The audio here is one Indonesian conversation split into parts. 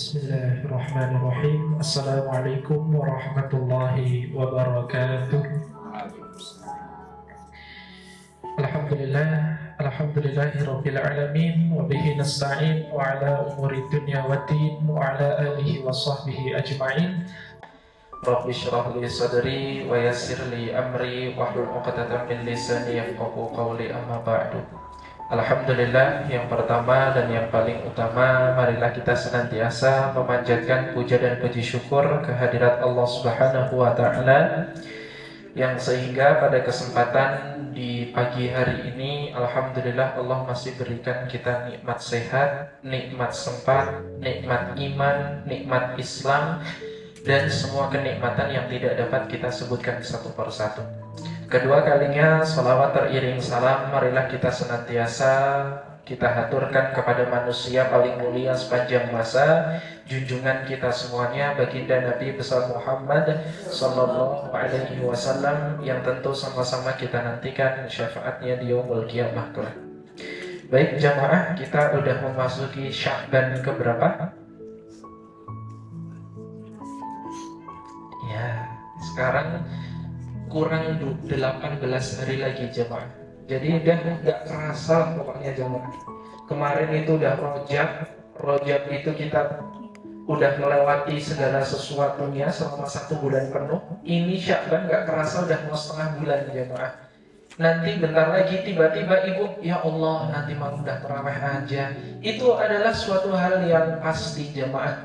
Bismillahirrahmanirrahim. Assalamualaikum warahmatullahi wabarakatuh. Alhamdulillahirabbil alamin wa bihi nasta'in wa ala umuri dunya waddin wa ala alihi wa sahbihi ajma'in. Rabbi shrah li sadri wa yassir li amri wahlul 'uqdatam min lisani yafqahu qawli, amma ba'du. Alhamdulillah, yang pertama dan yang paling utama, marilah kita senantiasa memanjatkan puja dan puji syukur kehadirat Allah Subhanahu wa Ta'ala, yang sehingga pada kesempatan di pagi hari ini, alhamdulillah, Allah masih berikan kita nikmat sehat, nikmat sempat, nikmat iman, nikmat Islam, dan semua kenikmatan yang tidak dapat kita sebutkan satu persatu. Kedua kalinya, salawat teriring salam, marilah kita senantiasa kita haturkan kepada manusia paling mulia sepanjang masa, junjungan kita semuanya, baginda Nabi besar Muhammad sallallahu alaihi wasallam, yang tentu sama-sama kita nantikan syafaatnya di yaumul qiyamah kelak. Baik jamaah, kita udah memasuki Sya'ban keberapa? Ya, sekarang kurang 18 hari lagi jemaah. Jadi udah gak kerasa pokoknya jemaah. Kemarin itu udah Rojab itu kita udah melewati segala sesuatunya selama 1 bulan penuh. Ini Sya'ban gak kerasa udah mau setengah bulan jemaah. Nanti bentar lagi tiba-tiba ibu, ya Allah nanti mau udah tarawih aja. Itu adalah suatu hal yang pasti jemaah.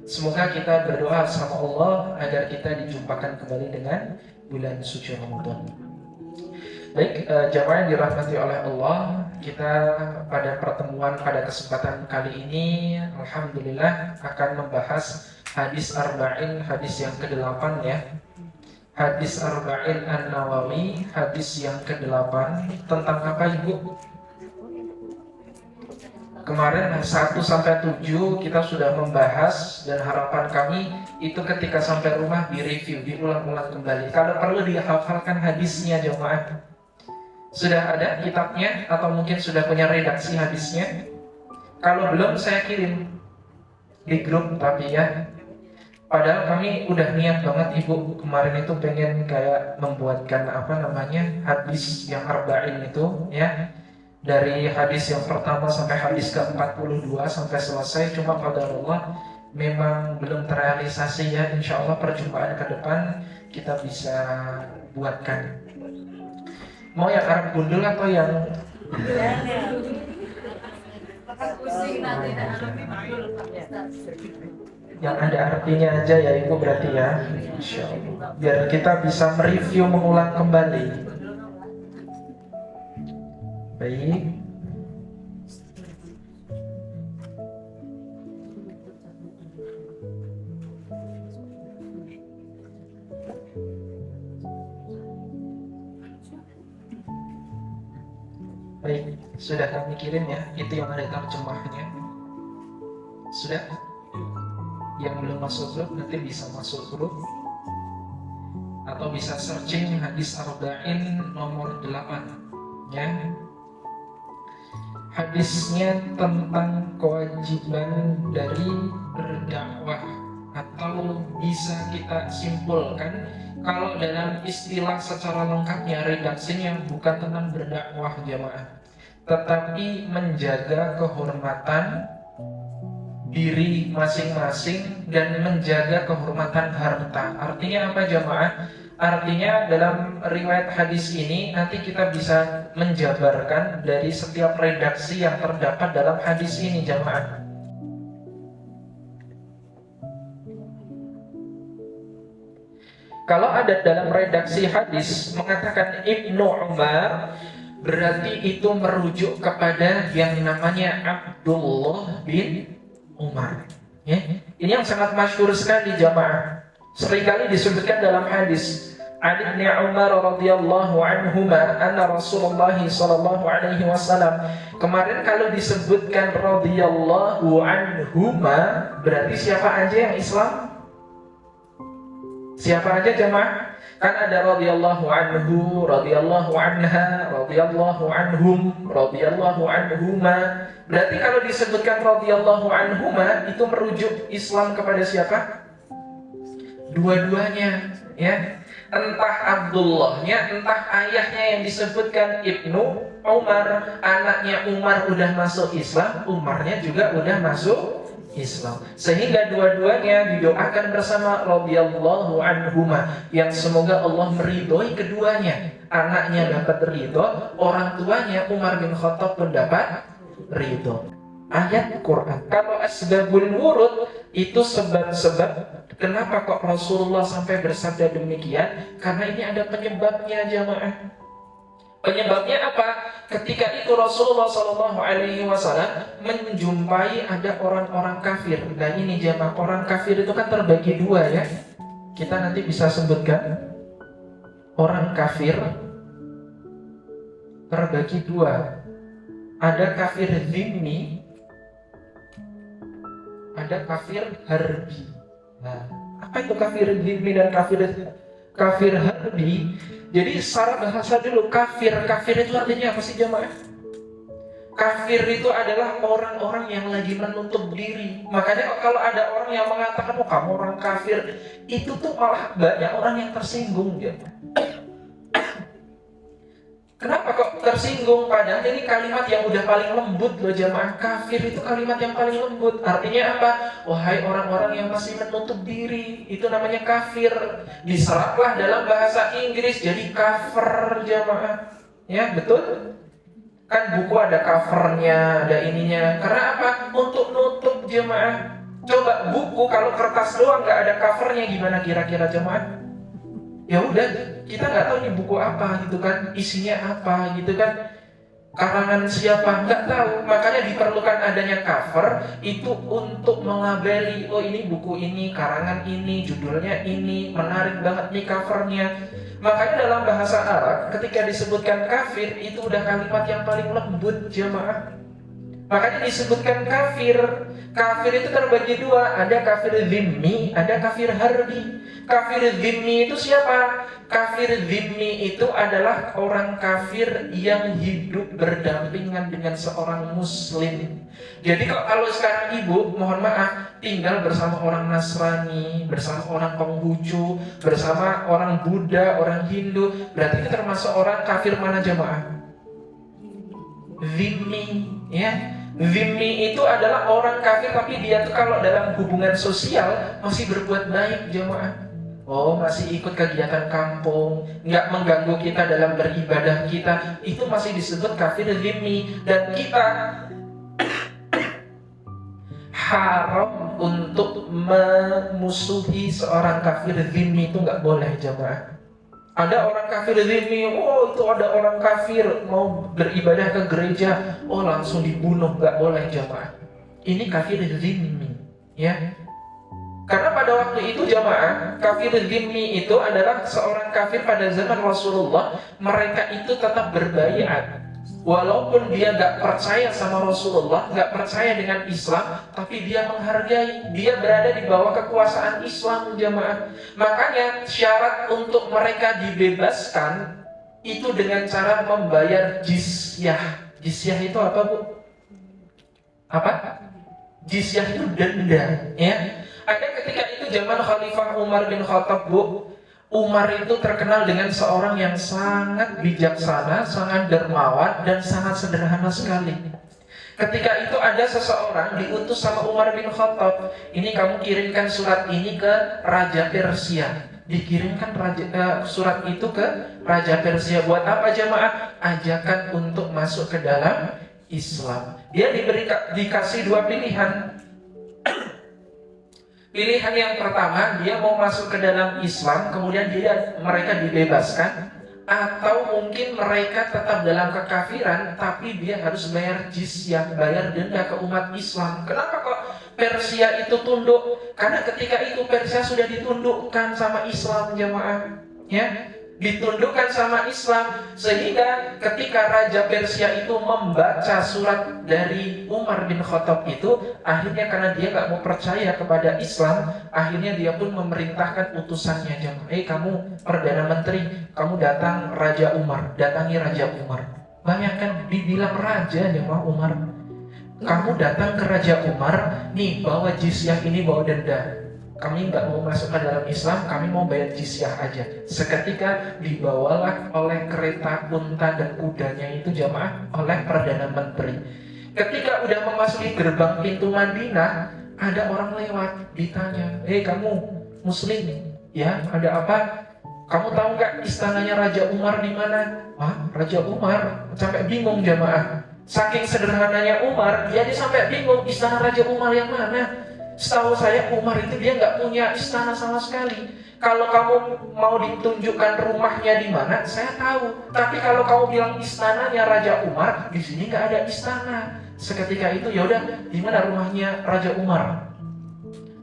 Semoga kita berdoa sama Allah agar kita dijumpakan kembali dengan bulan suci Ramadan. Baik, jamaah yang dirahmati oleh Allah, kita pada pertemuan pada kesempatan kali ini, alhamdulillah akan membahas hadis Arba'in, hadis yang ke-8 ya. Hadis Arba'in An-Nawawi, hadis yang ke-8. Tentang apa Ibu? Kemarin 1-7 kita sudah membahas, dan harapan kami itu ketika sampai rumah direview, diulang-ulang kembali. Kalau perlu dihafalkan hadisnya jemaah. Sudah ada kitabnya atau mungkin sudah punya redaksi hadisnya? Kalau belum saya kirim di grup tapi ya. Padahal kami udah niat banget Ibu kemarin itu pengen kayak membuatkan hadis yang arba'in itu ya. Dari hadis yang pertama sampai hadis ke-42 sampai selesai, cuma qadarullah memang belum terrealisasi ya. Insya Allah perjumpaan ke depan kita bisa buatkan. Mau yang Arab gundul atau yang yang ada artinya aja ya Ibu berarti ya, Insya Allah, biar kita bisa mereview, mengulang kembali. Baik. Baik, sudah kami kirim ya. Itu yang ada terjemahnya. Sudah? Yang belum masuk grup nanti bisa masuk grup, atau bisa searching hadis Arba'in nomor 8 ya. Hadisnya tentang kewajiban dari berdakwah, atau bisa kita simpulkan kalau dalam istilah secara lengkapnya redaksinya bukan tentang berdakwah jamaah, tetapi menjaga kehormatan diri masing-masing dan menjaga kehormatan harta. Artinya apa jamaah? Artinya dalam riwayat hadis ini nanti kita bisa menjabarkan dari setiap redaksi yang terdapat dalam hadis ini jamaah. Kalau ada dalam redaksi hadis mengatakan Ibnu Umar, berarti itu merujuk kepada yang namanya Abdullah bin Umar ya. Ini yang sangat masyhur sekali jamaah. Seringkali disebutkan dalam hadis Ali bin Umar radhiyallahu anhuma anna Rasulullah sallallahu alaihi wasallam. Kemarin kalau disebutkan radhiyallahu anhuma berarti siapa aja yang Islam? Siapa aja jemaah? Kan ada radhiyallahu anhu, radhiyallahu anha, radhiyallahu anhum, radhiyallahu anhuma. Berarti kalau disebutkan radhiyallahu anhuma itu merujuk Islam kepada siapa? Dua-duanya, ya. Entah Abdullahnya, entah ayahnya yang disebutkan Ibnu Umar, anaknya Umar udah masuk Islam, Umarnya juga udah masuk Islam. Sehingga dua-duanya didoakan bersama radhiyallahu anhuma, yang semoga Allah meridhoi keduanya. Anaknya dapat ridho, orang tuanya Umar bin Khattab pun dapat ridho. Ayat Quran. Kalau asbabul wurud itu sebab-sebab kenapa kok Rasulullah sampai bersabda demikian? Karena ini ada penyebabnya, jamaah. Penyebabnya apa? Ketika itu Rasulullah SAW menjumpai ada orang-orang kafir. Dan ini jamaah, orang kafir itu kan terbagi dua, ya. Kita nanti bisa sebutkan orang kafir terbagi dua. Ada kafir zimmi, ada kafir harbi. Nah, apa itu kafir zimmi dan kafir harbi? Jadi secara bahasa dulu, kafir itu artinya apa sih, jamaah? Kafir itu adalah orang-orang yang lagi menutup diri. Makanya kalau ada orang yang mengatakan, oh kamu orang kafir, itu tuh malah banyak orang yang tersinggung, jamaah. Kenapa kok tersinggung? Padahal ini kalimat yang udah paling lembut loh, jamaah. Kafir itu kalimat yang paling lembut. Artinya apa? Wahai orang-orang yang masih menutup diri, itu namanya kafir. Diseraplah dalam bahasa Inggris jadi cover, jamaah. Ya, betul? Kan buku ada covernya, ada ininya. Karena apa? Untuk nutup, jamaah. Coba buku kalau kertas doang nggak ada covernya, gimana kira-kira, jamaah? Ya udah, kita nggak tahu ini buku apa gitu kan, isinya apa gitu kan, karangan siapa nggak tahu. Makanya diperlukan adanya cover itu untuk melabeli, oh ini buku ini, karangan ini, judulnya ini, menarik banget nih covernya. Makanya dalam bahasa Arab ketika disebutkan kafir itu udah kalimat yang paling lembut, jamaah. Makanya disebutkan kafir. Kafir itu terbagi dua, ada kafir zimmi, ada kafir harbi. Kafir zimmi itu siapa? Kafir zimmi itu adalah orang kafir yang hidup berdampingan dengan seorang muslim. Jadi kalau sekarang ibu, mohon maaf, tinggal bersama orang Nasrani, bersama orang Konghucu, bersama orang Buddha, orang Hindu, berarti itu termasuk orang kafir mana, jamaah? Zimmi, ya. Zimmi itu adalah orang kafir, tapi dia tuh kalau dalam hubungan sosial masih berbuat baik, jamaah. Oh, masih ikut kegiatan kampung, nggak mengganggu kita dalam beribadah kita, itu masih disebut kafir zimmi. Dan kita haram untuk memusuhi seorang kafir zimmi, itu nggak boleh, jamaah. Ada orang kafir zimmi, oh itu ada orang kafir mau beribadah ke gereja, oh langsung dibunuh, nggak boleh, jamaah. Ini kafir zimmi, ya. Karena pada waktu itu, jamaah, kafir zimmi itu adalah seorang kafir pada zaman Rasulullah. Mereka itu tetap berbaiat, walaupun dia nggak percaya sama Rasulullah, nggak percaya dengan Islam, tapi dia menghargai, dia berada di bawah kekuasaan Islam, jamaah. Makanya syarat untuk mereka dibebaskan itu dengan cara membayar jizyah. Jizyah itu apa, Bu? Apa? Jizyah itu denda, ya. Ada ketika itu zaman Khalifah Umar bin Khattab, Bu. Umar itu terkenal dengan seorang yang sangat bijaksana, sangat dermawan, dan sangat sederhana sekali. Ketika itu ada seseorang diutus sama Umar bin Khattab, ini kamu kirimkan surat ini ke Raja Persia. Dikirimkan surat itu ke Raja Persia. Buat apa, jamaah? Ajakan untuk masuk ke dalam Islam. Dia dikasih dua pilihan. Pilihan yang pertama, dia mau masuk ke dalam Islam, kemudian mereka dibebaskan, atau mungkin mereka tetap dalam kekafiran, tapi dia harus bayar jizyah, bayar denda ke umat Islam. Kenapa kok Persia itu tunduk? Karena ketika itu Persia sudah ditundukkan sama Islam, jamaah. Ya, ditundukkan sama Islam. Sehingga ketika Raja Persia itu membaca surat dari Umar bin Khattab itu, akhirnya karena dia nggak mau percaya kepada Islam, akhirnya dia pun memerintahkan utusannya, kamu Perdana Menteri, kamu datangi Raja Umar. Bayangkan dibilang raja jemaah Umar. Kamu datang ke Raja Umar, nih bawa jizyah ini, bawa denda. Kami nggak mau masuk ke dalam Islam, kami mau bayar jizyah aja. Seketika dibawalah oleh kereta unta dan kudanya itu jamaah oleh Perdana Menteri. Ketika udah memasuki gerbang pintu Madinah, ada orang lewat, ditanya, kamu Muslim, ya? Ada apa? Kamu tahu nggak istananya Raja Umar di mana? Wah, Raja Umar, sampai bingung jamaah. Saking sederhananya Umar, dia sampai bingung istana Raja Umar yang mana. Setahu saya Umar itu dia nggak punya istana sama sekali. Kalau kamu mau ditunjukkan rumahnya di mana, saya tahu. Tapi kalau kamu bilang istananya Raja Umar, di sini nggak ada istana. Seketika itu, ya udah, di mana rumahnya Raja Umar?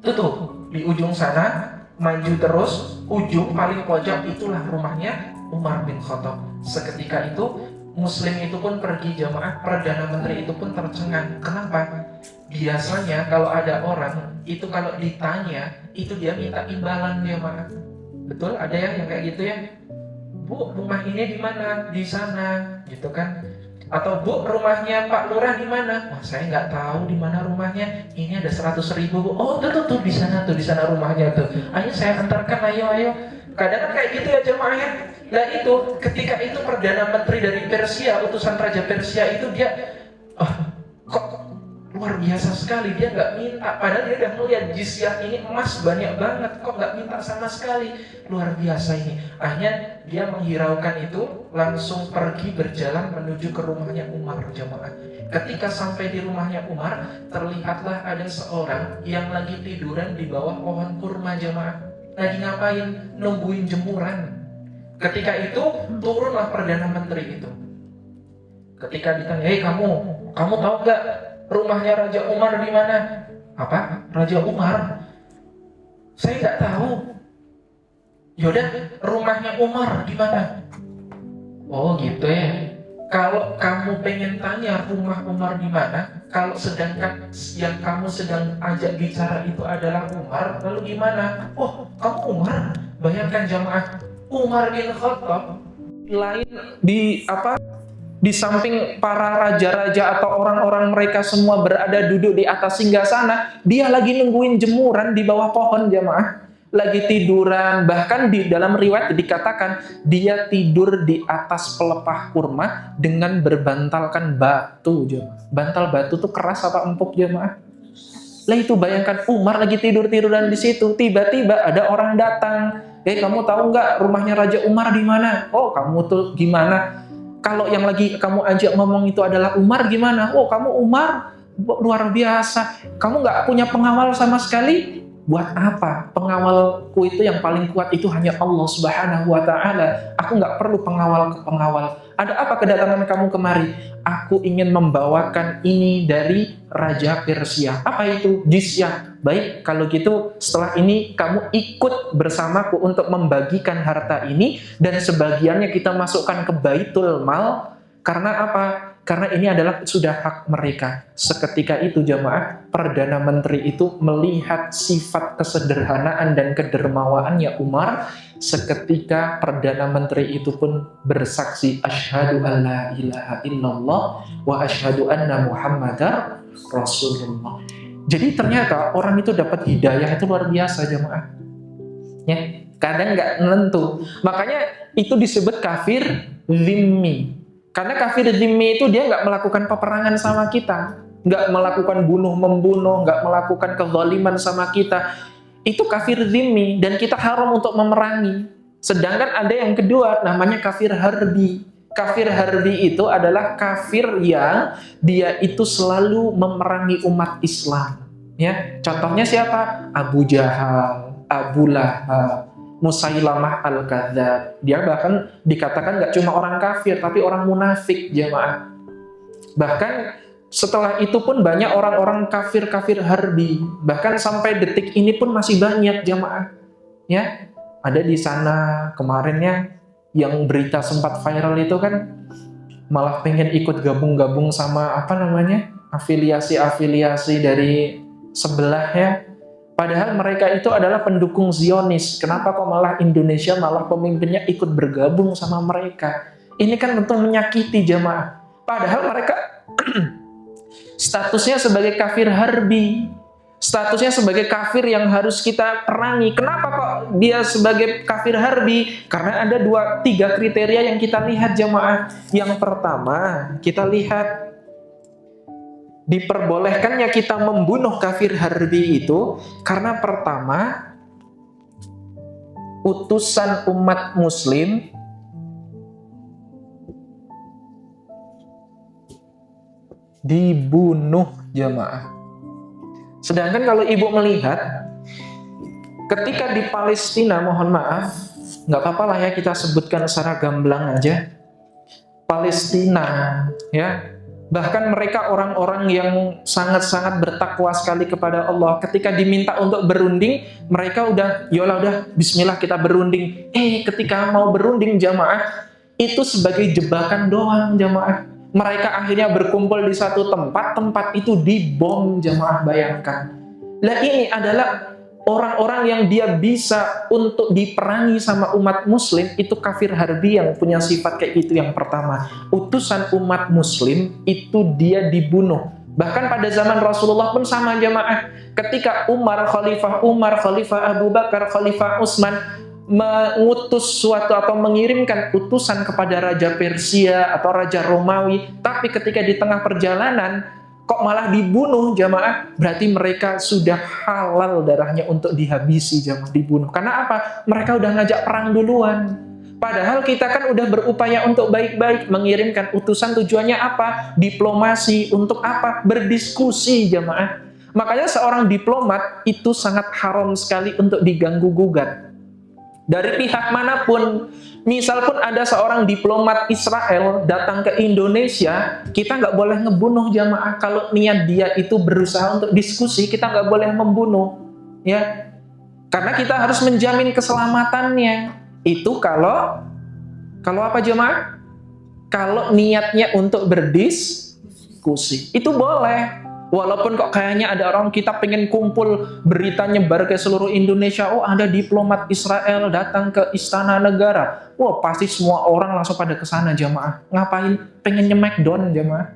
Tuh, di ujung sana, maju terus, ujung paling pojok itulah rumahnya Umar bin Khattab. Seketika itu Muslim itu pun pergi jamaah, Perdana Menteri itu pun tercengang. Kenapa? Biasanya kalau ada orang itu kalau ditanya itu dia minta imbalan jamaah. Betul? Ada ya yang kayak gitu ya? Bu, rumah ini di mana? Di sana, gitu kan? Atau bu, rumahnya Pak Lurah di mana? Wah, saya nggak tahu di mana rumahnya. Ini ada 100.000 bu. Oh, tuh di sana rumahnya tuh. Ayo saya antarkan, ayo. Kadang kan kayak gitu ya jemaahnya. Nah itu, ketika itu Perdana Menteri dari Persia, utusan Raja Persia itu dia, kok luar biasa sekali, dia nggak minta. Padahal dia udah melihat jizyah ini emas banyak banget, kok nggak minta sama sekali. Luar biasa ini. Akhirnya dia menghiraukan itu, langsung pergi berjalan menuju ke rumahnya Umar jemaah. Ketika sampai di rumahnya Umar, terlihatlah ada seorang yang lagi tiduran di bawah pohon kurma jemaah. Lagi ngapain? Nungguin jemuran. Ketika itu turunlah Perdana Menteri itu. Ketika ditanya, kamu tahu nggak rumahnya Raja Umar di mana? Apa? Raja Umar? Saya nggak tahu. Yaudah, rumahnya Umar di mana? Oh gitu ya. Kalau kamu pengen tanya rumah Umar di mana, kalau sedangkan yang kamu sedang ajak bicara itu adalah Umar, lalu gimana? Oh, kamu Umar? Bayangkan jamaah, Umar bin Khattab lain di samping para raja-raja atau orang-orang mereka semua berada duduk di atas singgasana, dia lagi nungguin jemuran di bawah pohon jamaah. Lagi tiduran, bahkan di dalam riwayat dikatakan dia tidur di atas pelepah kurma dengan berbantalkan batu jemaah. Bantal batu tuh keras apa empuk jemaah? Lah itu bayangkan Umar lagi tiduran di situ, tiba-tiba ada orang datang. Kamu tahu nggak rumahnya Raja Umar di mana? Oh, kamu tuh gimana? Kalau yang lagi kamu ajak ngomong itu adalah Umar gimana? Oh, kamu Umar luar biasa. Kamu nggak punya pengawal sama sekali? Buat apa? Pengawalku itu yang paling kuat itu hanya Allah Subhanahu wa Ta'ala. Aku nggak perlu pengawal. Ada apa kedatangan kamu kemari? Aku ingin membawakan ini dari Raja Persia. Apa itu? Jizyah. Baik, kalau gitu setelah ini kamu ikut bersamaku untuk membagikan harta ini dan sebagiannya kita masukkan ke Baitul Mal. Karena apa? Karena ini adalah sudah hak mereka. Seketika itu jamaah, Perdana Menteri itu melihat sifat kesederhanaan dan kedermawaannya Umar. Seketika Perdana Menteri itu pun bersaksi, asyhadu an la ilaha illallah wa asyhadu anna Muhammadar Rasulullah. Jadi ternyata orang itu dapat hidayah itu luar biasa jamaah. Ya, kadang nggak menentu. Makanya itu disebut kafir zimmi. Karena kafir dhimmi itu dia nggak melakukan peperangan sama kita, nggak melakukan bunuh-membunuh, nggak melakukan kezaliman sama kita. Itu kafir dhimmi dan kita haram untuk memerangi. Sedangkan ada yang kedua namanya kafir harbi. Kafir harbi itu adalah kafir yang dia itu selalu memerangi umat Islam. Ya, contohnya siapa? Abu Jahal, Abu Lahab, Musailamah al-Kadzab. Dia bahkan dikatakan nggak cuma orang kafir, tapi orang munafik jemaah. Bahkan setelah itu pun banyak orang-orang kafir harbi. Bahkan sampai detik ini pun masih banyak jemaah. Ya, ada di sana kemarinnya yang berita sempat viral itu kan malah pengen ikut gabung-gabung sama afiliasi-afiliasi dari sebelah ya. Padahal mereka itu adalah pendukung Zionis. Kenapa kok malah Indonesia malah pemimpinnya ikut bergabung sama mereka? Ini kan tentu menyakiti jamaah. Padahal mereka statusnya sebagai kafir harbi, statusnya sebagai kafir yang harus kita perangi. Kenapa kok dia sebagai kafir harbi? Karena ada 2-3 kriteria yang kita lihat jamaah. Yang pertama, kita lihat diperbolehkannya kita membunuh kafir harbi itu karena pertama, utusan umat muslim dibunuh jamaah. Sedangkan kalau ibu melihat ketika di Palestina, mohon maaf, nggak apa-apa lah ya kita sebutkan secara gamblang aja, Palestina ya, bahkan mereka orang-orang yang sangat-sangat bertakwa sekali kepada Allah. Ketika diminta untuk berunding, mereka udah bismillah kita berunding. Ketika mau berunding jamaah, itu sebagai jebakan doang jamaah. Mereka akhirnya berkumpul di satu tempat itu dibom jamaah, bayangkan. Nah ini adalah orang-orang yang dia bisa untuk diperangi sama umat muslim, itu kafir harbi yang punya sifat kayak gitu. Yang pertama, utusan umat muslim itu dia dibunuh. Bahkan pada zaman Rasulullah pun sama jamaah. Ketika Khalifah Umar, Khalifah Abu Bakar, Khalifah Utsman mengutus suatu atau mengirimkan utusan kepada Raja Persia atau Raja Romawi, tapi ketika di tengah perjalanan kok malah dibunuh jamaah, berarti mereka sudah halal darahnya untuk dihabisi jamaah, dibunuh. Karena apa? Mereka udah ngajak perang duluan. Padahal kita kan udah berupaya untuk baik-baik, mengirimkan utusan, tujuannya apa? Diplomasi. Untuk apa? Berdiskusi jamaah. Makanya seorang diplomat itu sangat haram sekali untuk diganggu-gugat dari pihak manapun. Misal pun ada seorang diplomat Israel datang ke Indonesia, kita nggak boleh ngebunuh jamaah. Kalau niat dia itu berusaha untuk diskusi, kita nggak boleh membunuh, ya. Karena kita harus menjamin keselamatannya. Itu kalau apa jamaah? Kalau niatnya untuk berdiskusi, itu boleh. Walaupun kok kayaknya ada orang kita pengen kumpul, berita nyebar ke seluruh Indonesia, oh ada diplomat Israel datang ke istana negara. Wah pasti semua orang langsung pada ke sana jamaah. Ngapain? Pengen nyemek down jamaah.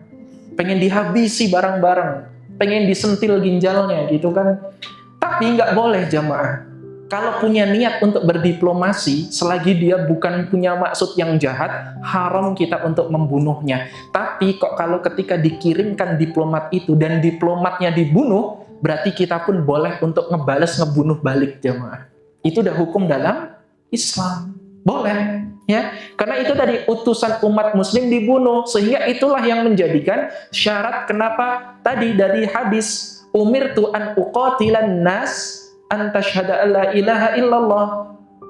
Pengen dihabisi barang-barang. Pengen disentil ginjalnya gitu kan. Tapi nggak boleh jamaah. Kalau punya niat untuk berdiplomasi, selagi dia bukan punya maksud yang jahat, haram kita untuk membunuhnya. Tapi kok kalau ketika dikirimkan diplomat itu dan diplomatnya dibunuh, berarti kita pun boleh untuk ngebunuh balik jamaah. Itu udah hukum dalam Islam. Boleh, ya. Karena itu tadi utusan umat muslim dibunuh, sehingga itulah yang menjadikan syarat kenapa tadi dari hadis umirtu an uqatilan nas antashhada alla ilaha illallah,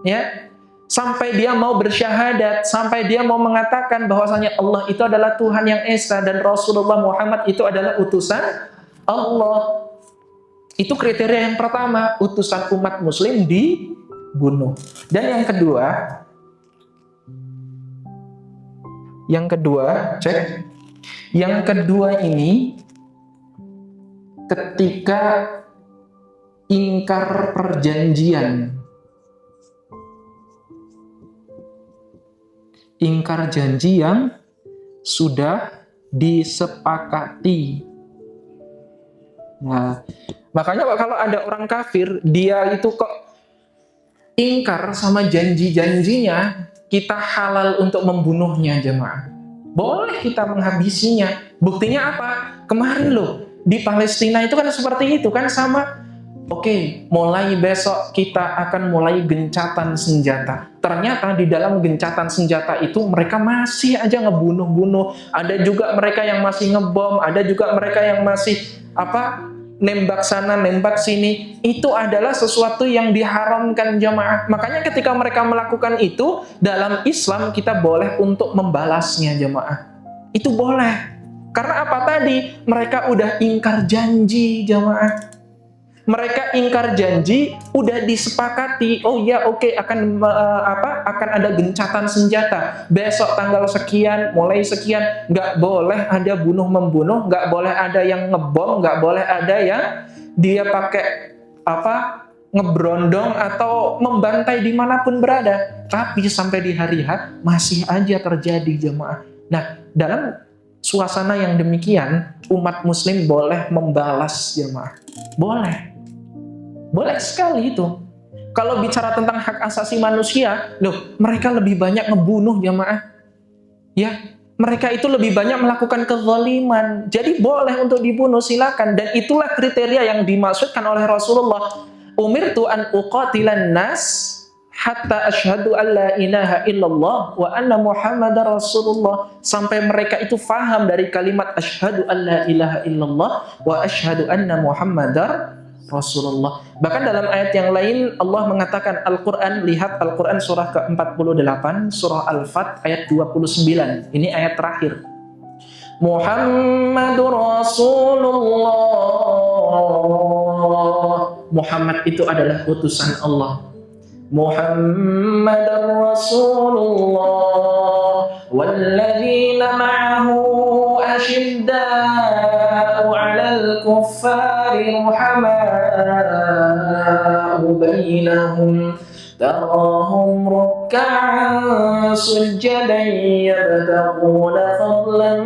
ya, sampai dia mau bersyahadat, sampai dia mau mengatakan bahwasanya Allah itu adalah Tuhan yang esa dan Rasulullah Muhammad itu adalah utusan Allah. Itu kriteria yang pertama, utusan umat muslim dibunuh. Dan yang kedua ini ketika ingkar perjanjian. Ingkar janji yang sudah disepakati. Nah, makanya kalau ada orang kafir, dia itu kok ingkar sama janji-janjinya, kita halal untuk membunuhnya jemaah. Boleh kita menghabisinya. Buktinya apa? Kemarin loh, di Palestina itu kan seperti itu kan sama. Oke, mulai besok kita akan mulai gencatan senjata. Ternyata di dalam gencatan senjata itu mereka masih aja ngebunuh-bunuh. Ada juga mereka yang masih ngebom, ada juga mereka yang masih nembak sana, nembak sini. Itu adalah sesuatu yang diharamkan jamaah. Makanya ketika mereka melakukan itu, dalam Islam kita boleh untuk membalasnya jamaah. Itu boleh. Karena apa tadi? Mereka udah ingkar janji jamaah. Mereka ingkar janji, udah disepakati, oh ya oke, akan ada gencatan senjata. Besok tanggal sekian, mulai sekian, nggak boleh ada bunuh membunuh, nggak boleh ada yang ngebom, nggak boleh ada yang dia pakai ngebrondong atau membantai dimanapun berada. Tapi sampai di hari H masih aja terjadi, jemaah. Nah, dalam suasana yang demikian, umat muslim boleh membalas, jemaah. Boleh sekali itu. Kalau bicara tentang hak asasi manusia, loh, mereka lebih banyak ngebunuh, jemaah. Ya, mereka itu lebih banyak melakukan kezaliman. Jadi boleh untuk dibunuh, silakan. Dan itulah kriteria yang dimaksudkan oleh Rasulullah. Umirtu an uqatilan nas hatta asyhadu an la ilaha illallah wa anna muhammadar rasulullah. Sampai mereka itu faham dari kalimat asyhadu an la ilaha illallah wa asyhadu anna muhammadar Rasulullah. Bahkan dalam ayat yang lain Allah mengatakan, Al-Quran, lihat Al-Quran surah ke-48, surah Al-Fat ayat 29. Ini ayat terakhir. Muhammadur Rasulullah. Muhammad itu adalah utusan Allah. Muhammadur Rasulullah walladzina ma'ahu asyidda'u 'alal kuffari ruhama'u bainahum tarahum ruk'an sujjadan yabtaguna fadlan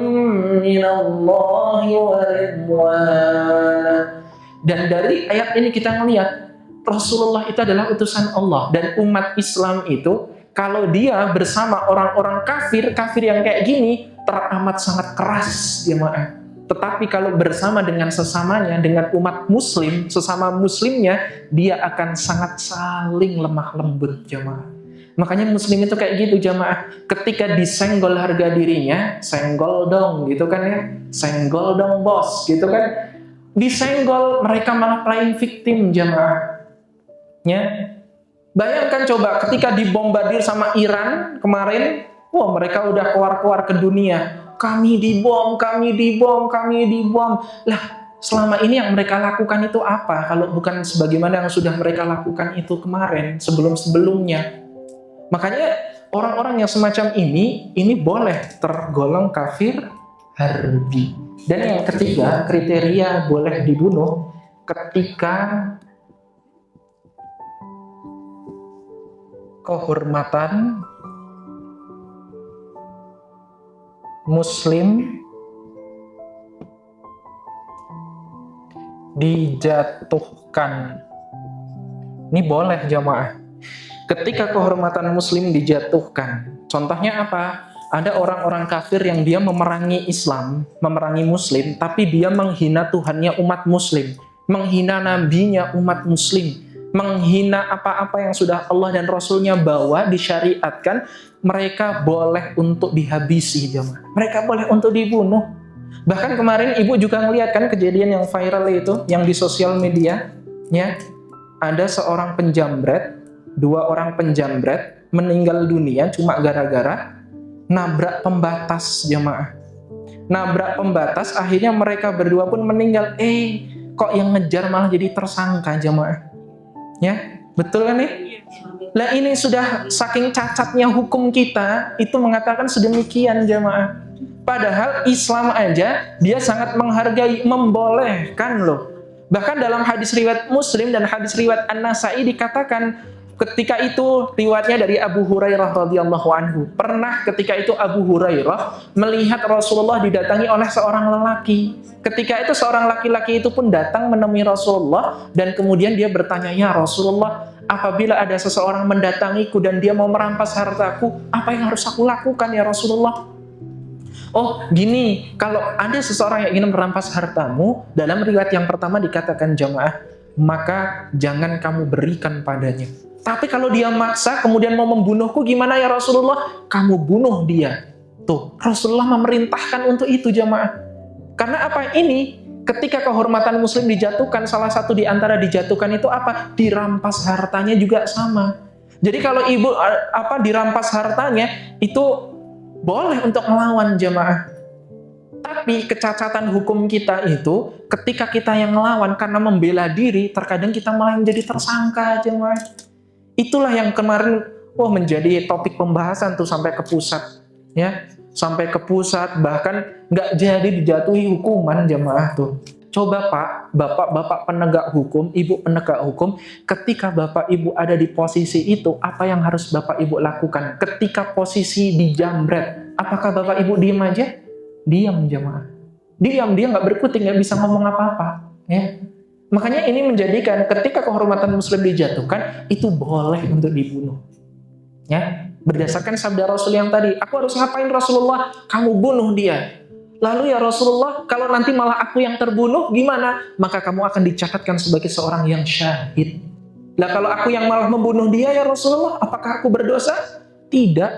minallahi wa ridwana. Dan dari ayat ini kita melihat Rasulullah itu adalah utusan Allah, dan umat Islam itu kalau dia bersama orang-orang kafir yang kayak gini teramat sangat keras, jemaah. Tetapi kalau bersama dengan sesamanya, dengan umat muslim, sesama muslimnya, dia akan sangat saling lemah lembut, jemaah. Makanya muslim itu kayak gitu, jemaah. Ketika disenggol harga dirinya, senggol dong gitu kan ya. Senggol dong bos gitu kan. Disenggol, mereka malah playing victim, jemaah. Ya. Bayangkan coba ketika dibombardir sama Iran kemarin, wah mereka udah keluar ke dunia. Kami dibom. Lah, selama ini yang mereka lakukan itu apa? Kalau bukan sebagaimana yang sudah mereka lakukan itu kemarin, sebelum-sebelumnya. Makanya orang-orang yang semacam ini boleh tergolong kafir harbi. Dan yang ketiga, kriteria boleh dibunuh ketika kehormatan muslim dijatuhkan. Ini boleh, jamaah. Ketika kehormatan muslim dijatuhkan. Contohnya apa? Ada orang-orang kafir yang dia memerangi Islam, memerangi muslim, tapi dia menghina Tuhannya umat muslim, menghina nabinya umat muslim, menghina apa-apa yang sudah Allah dan Rasulnya bawa, disyariatkan. Mereka boleh untuk dihabisi, jemaah. Mereka boleh untuk dibunuh. Bahkan kemarin ibu juga ngeliat kan kejadian yang viral itu, yang di sosial media, ya. Ada seorang penjamret, 2 orang penjamret meninggal dunia cuma gara-gara nabrak pembatas, jemaah. Nabrak pembatas, akhirnya mereka berdua pun meninggal. Kok yang ngejar malah jadi tersangka, jemaah. Ya, betul kan nih? Lah ini sudah saking cacatnya hukum kita itu mengatakan sedemikian, jemaah. Padahal Islam aja dia sangat menghargai, membolehkan loh. Bahkan dalam hadis riwayat Muslim dan hadis riwayat An-Nasa'i dikatakan ketika itu riwayatnya dari Abu Hurairah radhiyallahu anhu. Pernah ketika itu Abu Hurairah melihat Rasulullah didatangi oleh seorang lelaki. Ketika itu seorang laki-laki itu pun datang menemui Rasulullah dan kemudian dia bertanya, "Ya Rasulullah, apabila ada seseorang mendatangiku dan dia mau merampas hartaku, apa yang harus aku lakukan ya Rasulullah?" Oh gini, kalau ada seseorang yang ingin merampas hartamu, dalam riwayat yang pertama dikatakan, jamaah, maka jangan kamu berikan padanya. Tapi kalau dia maksa kemudian mau membunuhku, gimana ya Rasulullah? Kamu bunuh dia. Tuh, Rasulullah memerintahkan untuk itu, jamaah. Karena apa ini? Ketika kehormatan muslim dijatuhkan, salah satu di antara dijatuhkan itu apa? Dirampas hartanya juga sama. Jadi kalau ibu dirampas hartanya, itu boleh untuk melawan, jamaah. Tapi kecacatan hukum kita itu ketika kita yang ngelawan karena membela diri, terkadang kita malah menjadi tersangka jemaah. Itulah yang kemarin menjadi topik pembahasan tuh sampai ke pusat, ya, sampai ke pusat, bahkan nggak jadi dijatuhi hukuman jemaah tuh. Coba Pak, bapak-bapak penegak hukum, ibu penegak hukum, ketika bapak ibu ada di posisi itu, apa yang harus bapak ibu lakukan? Ketika posisi dijamret, apakah bapak ibu diam aja? Diam jemaah, diam, dia nggak berkutik, nggak bisa ngomong apa-apa, ya. Makanya ini menjadikan ketika kehormatan muslim dijatuhkan, itu boleh untuk dibunuh. Ya, berdasarkan sabda Rasul yang tadi, aku harus ngapain Rasulullah? Kamu bunuh dia. Lalu ya Rasulullah, kalau nanti malah aku yang terbunuh, gimana? Maka kamu akan dicatatkan sebagai seorang yang syahid. Nah kalau aku yang malah membunuh dia ya Rasulullah, apakah aku berdosa? Tidak,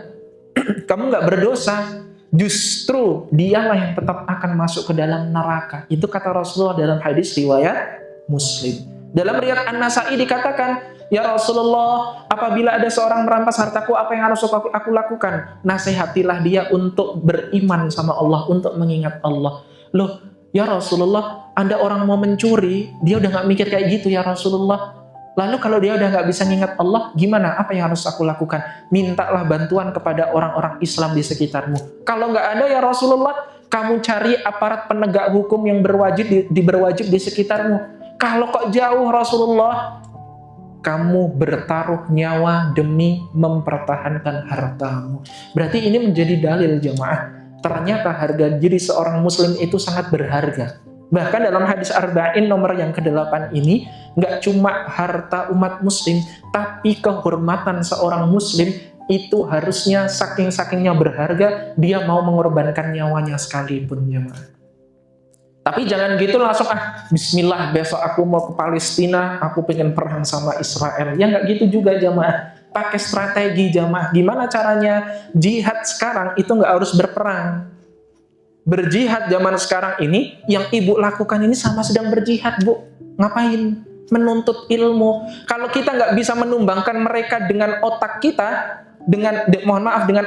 kamu nggak berdosa. Justru dialah yang tetap akan masuk ke dalam neraka. Itu kata Rasulullah dalam hadis riwayat Muslim. Dalam riwayat An-Nasa'i dikatakan, ya Rasulullah, apabila ada seorang merampas hartaku, apa yang harus aku lakukan? Nasihatilah dia untuk beriman sama Allah, untuk mengingat Allah. Loh, ya Rasulullah, ada orang mau mencuri, dia udah gak mikir kayak gitu ya Rasulullah. Lalu kalau dia udah gak bisa mengingat Allah, gimana? Apa yang harus aku lakukan? Mintalah bantuan kepada orang-orang Islam di sekitarmu. Kalau gak ada ya Rasulullah, kamu cari aparat penegak hukum yang berwajib di sekitarmu. Kalau kok jauh Rasulullah, kamu bertaruh nyawa demi mempertahankan hartamu. Berarti ini menjadi dalil jemaah. Ternyata harga diri seorang muslim itu sangat berharga. Bahkan dalam hadis Arba'in nomor yang ke-8 ini, nggak cuma harta umat muslim, tapi kehormatan seorang muslim itu harusnya saking-sakingnya berharga, dia mau mengorbankan nyawanya sekalipun jemaah. Tapi jangan gitu langsung, bismillah besok aku mau ke Palestina, aku pengen perang sama Israel. Ya nggak gitu juga jamaah. Pakai strategi jamaah. Gimana caranya? Jihad sekarang itu nggak harus berperang. Berjihad zaman sekarang ini, yang ibu lakukan ini sama sedang berjihad, Bu. Ngapain? Menuntut ilmu. Kalau kita nggak bisa menumbangkan mereka dengan otak kita, dengan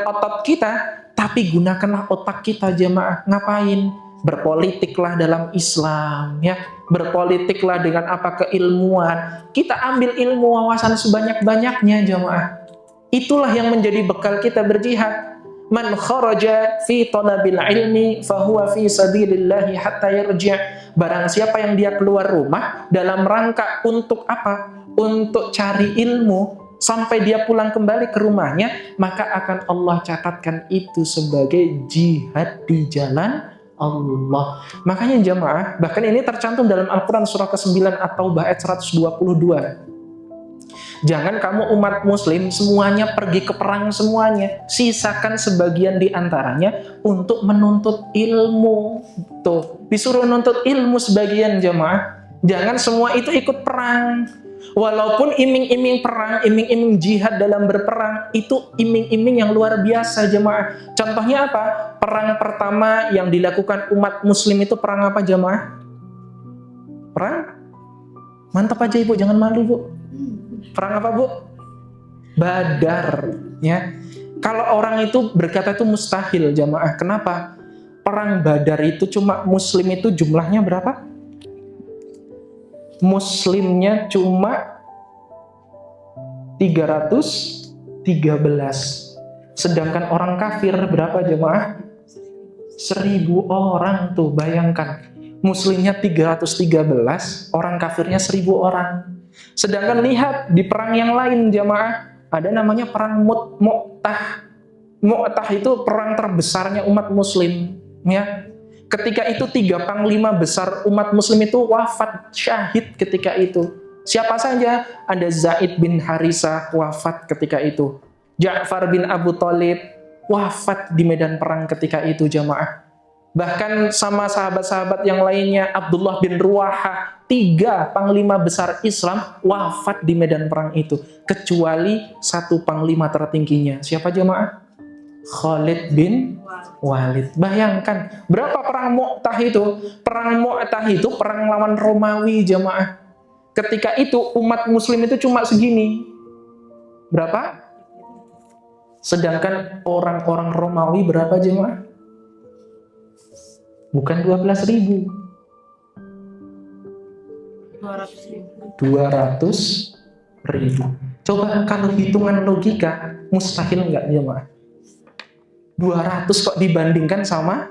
otot kita, tapi gunakanlah otak kita jamaah. Ngapain? Berpolitiklah dalam Islam, ya. Berpolitiklah dengan apa? Keilmuan. Kita ambil ilmu wawasan sebanyak-banyaknya jamaah. Itulah yang menjadi bekal kita berjihad. Man kharaja fi talabil ilmi fahuwa fi sabilillahi hatta yarji'. Barang siapa yang dia keluar rumah dalam rangka untuk apa? Untuk cari ilmu, sampai dia pulang kembali ke rumahnya, maka akan Allah catatkan itu sebagai jihad di jalan Allah. Makanya jamaah, bahkan ini tercantum dalam Al-Quran surah ke-9 At-Taubah ayat 122. Jangan kamu umat muslim semuanya pergi ke perang semuanya. Sisakan sebagian di antaranya untuk menuntut ilmu. Tuh, disuruh menuntut ilmu sebagian jamaah. Jangan semua itu ikut perang. Walaupun iming-iming perang, iming-iming jihad dalam berperang, itu iming-iming yang luar biasa jemaah. Contohnya apa? Perang pertama yang dilakukan umat muslim itu perang apa jemaah? Perang? Mantap aja ibu, jangan malu bu. Perang apa bu? Badar. Ya. Kalau orang itu berkata itu mustahil jemaah. Kenapa? Perang Badar itu cuma muslim itu jumlahnya berapa? Muslimnya cuma 313. Sedangkan orang kafir berapa jemaah? 1000 orang tuh, bayangkan. Muslimnya 313, orang kafirnya 1000 orang. Sedangkan lihat di perang yang lain jemaah, ada namanya perang Mu'tah. Mu'tah itu perang terbesarnya umat muslim, ya. Ketika itu 3 panglima besar umat muslim itu wafat syahid ketika itu. Siapa saja? Ada Zaid bin Harisah wafat ketika itu. Ja'far bin Abu Thalib wafat di medan perang ketika itu jamaah. Bahkan sama sahabat-sahabat yang lainnya, Abdullah bin Ruwaha, 3 panglima besar Islam wafat di medan perang itu. Kecuali 1 panglima tertingginya. Siapa jamaah? Khalid bin Walid. Bayangkan, berapa perang Mu'tah itu? Perang Mu'tah itu perang lawan Romawi jamaah. Ketika itu umat muslim itu cuma segini. Berapa? Sedangkan orang-orang Romawi berapa jemaah? Bukan 12.000. 200.000. Coba kalau hitungan logika, mustahil nggak jemaah? 200 kok dibandingkan sama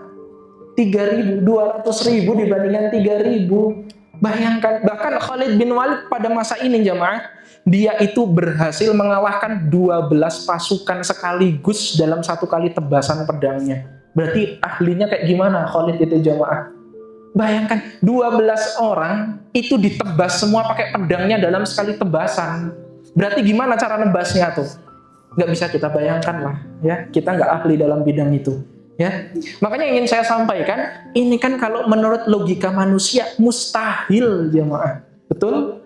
3.000, 200.000 dibandingkan 3.000. Bayangkan, bahkan Khalid bin Walid pada masa ini jemaah, dia itu berhasil mengalahkan 12 pasukan sekaligus dalam satu kali tebasan pedangnya. Berarti ahlinya kayak gimana Khalid itu jemaah? Bayangkan 12 orang itu ditebas semua pakai pedangnya dalam sekali tebasan. Berarti gimana cara nebasnya tuh? Nggak bisa kita bayangkan lah, ya. Kita nggak ahli dalam bidang itu, ya. Makanya ingin saya sampaikan, ini kan kalau menurut logika manusia mustahil jemaah, betul?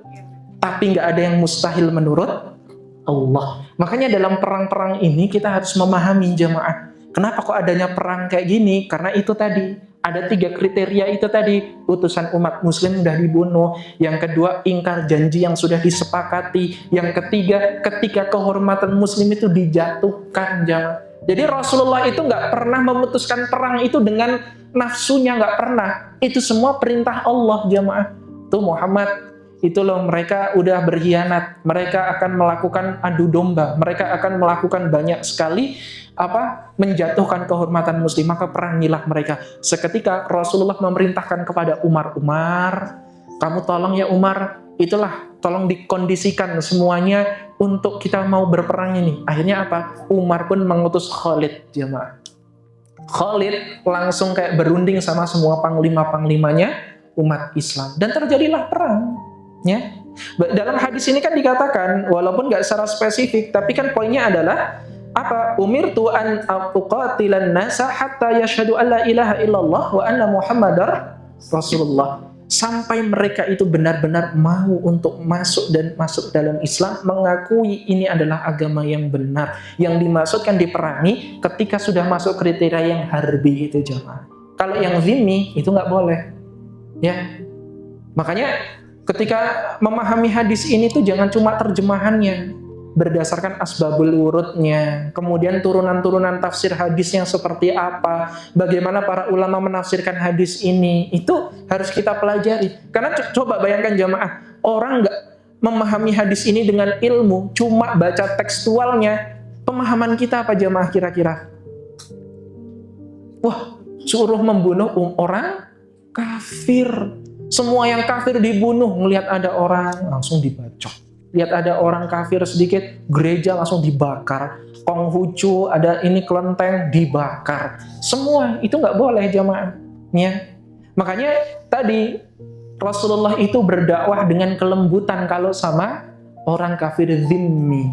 Tapi nggak ada yang mustahil menurut Allah. Makanya dalam perang-perang ini kita harus memahami jemaah. Kenapa kok adanya perang kayak gini? Karena itu tadi, ada 3 kriteria itu tadi. Utusan umat muslim sudah dibunuh. Yang kedua, ingkar janji yang sudah disepakati. Yang ketiga, ketika kehormatan muslim itu dijatuhkan jemaah. Jadi Rasulullah itu nggak pernah memutuskan perang itu dengan nafsunya, nggak pernah. Itu semua perintah Allah jemaah. Tuh Muhammad, itu loh mereka udah berkhianat, mereka akan melakukan adu domba, mereka akan melakukan banyak sekali menjatuhkan kehormatan muslim, maka perangilah mereka. Seketika Rasulullah memerintahkan kepada Umar, kamu tolong ya Umar, itulah tolong dikondisikan semuanya untuk kita mau berperang ini. Akhirnya apa? Umar pun mengutus Khalid jemaah. Khalid langsung kayak berunding sama semua panglima-panglimanya umat Islam dan terjadilah perang. Ya. Dalam hadis ini kan dikatakan, walaupun nggak secara spesifik, tapi kan poinnya adalah umirtu an uqatilan nasa hatta yashhadu an la ilaha illallah wa anna muhammadar rasulullah. Sampai mereka itu benar-benar mau untuk masuk dalam Islam, mengakui ini adalah agama yang benar. Yang dimaksudkan diperangi ketika sudah masuk kriteria yang harbi itu jemaah. Kalau yang zimmi itu nggak boleh. Ya. Makanya ketika memahami hadis ini tuh jangan cuma terjemahannya, berdasarkan asbabul wurudnya, kemudian turunan-turunan tafsir hadisnya seperti apa, bagaimana para ulama menafsirkan hadis ini, itu harus kita pelajari. Karena coba bayangkan jamaah, orang nggak memahami hadis ini dengan ilmu, cuma baca tekstualnya, pemahaman kita apa jamaah kira-kira? Wah, suruh membunuh orang kafir. Semua yang kafir dibunuh, ngelihat ada orang langsung dibacok. Lihat ada orang kafir sedikit, gereja langsung dibakar. Konghucu, ada ini kelenteng, dibakar. Semua itu nggak boleh jamaah. Ya. Makanya tadi Rasulullah itu berdakwah dengan kelembutan kalau sama orang kafir zimmi.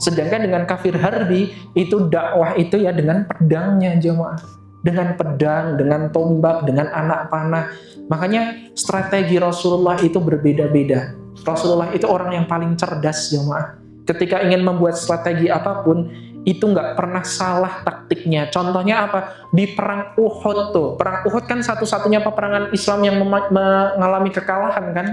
Sedangkan dengan kafir harbi itu dakwah itu ya dengan pedangnya jamaah. Dengan pedang, dengan tombak, dengan anak panah. Makanya strategi Rasulullah itu berbeda-beda. Rasulullah itu orang yang paling cerdas jemaah. Ketika ingin membuat strategi apapun, itu nggak pernah salah taktiknya. Contohnya apa? Di perang Uhud tuh. Perang Uhud kan satu-satunya peperangan Islam yang mengalami kekalahan kan.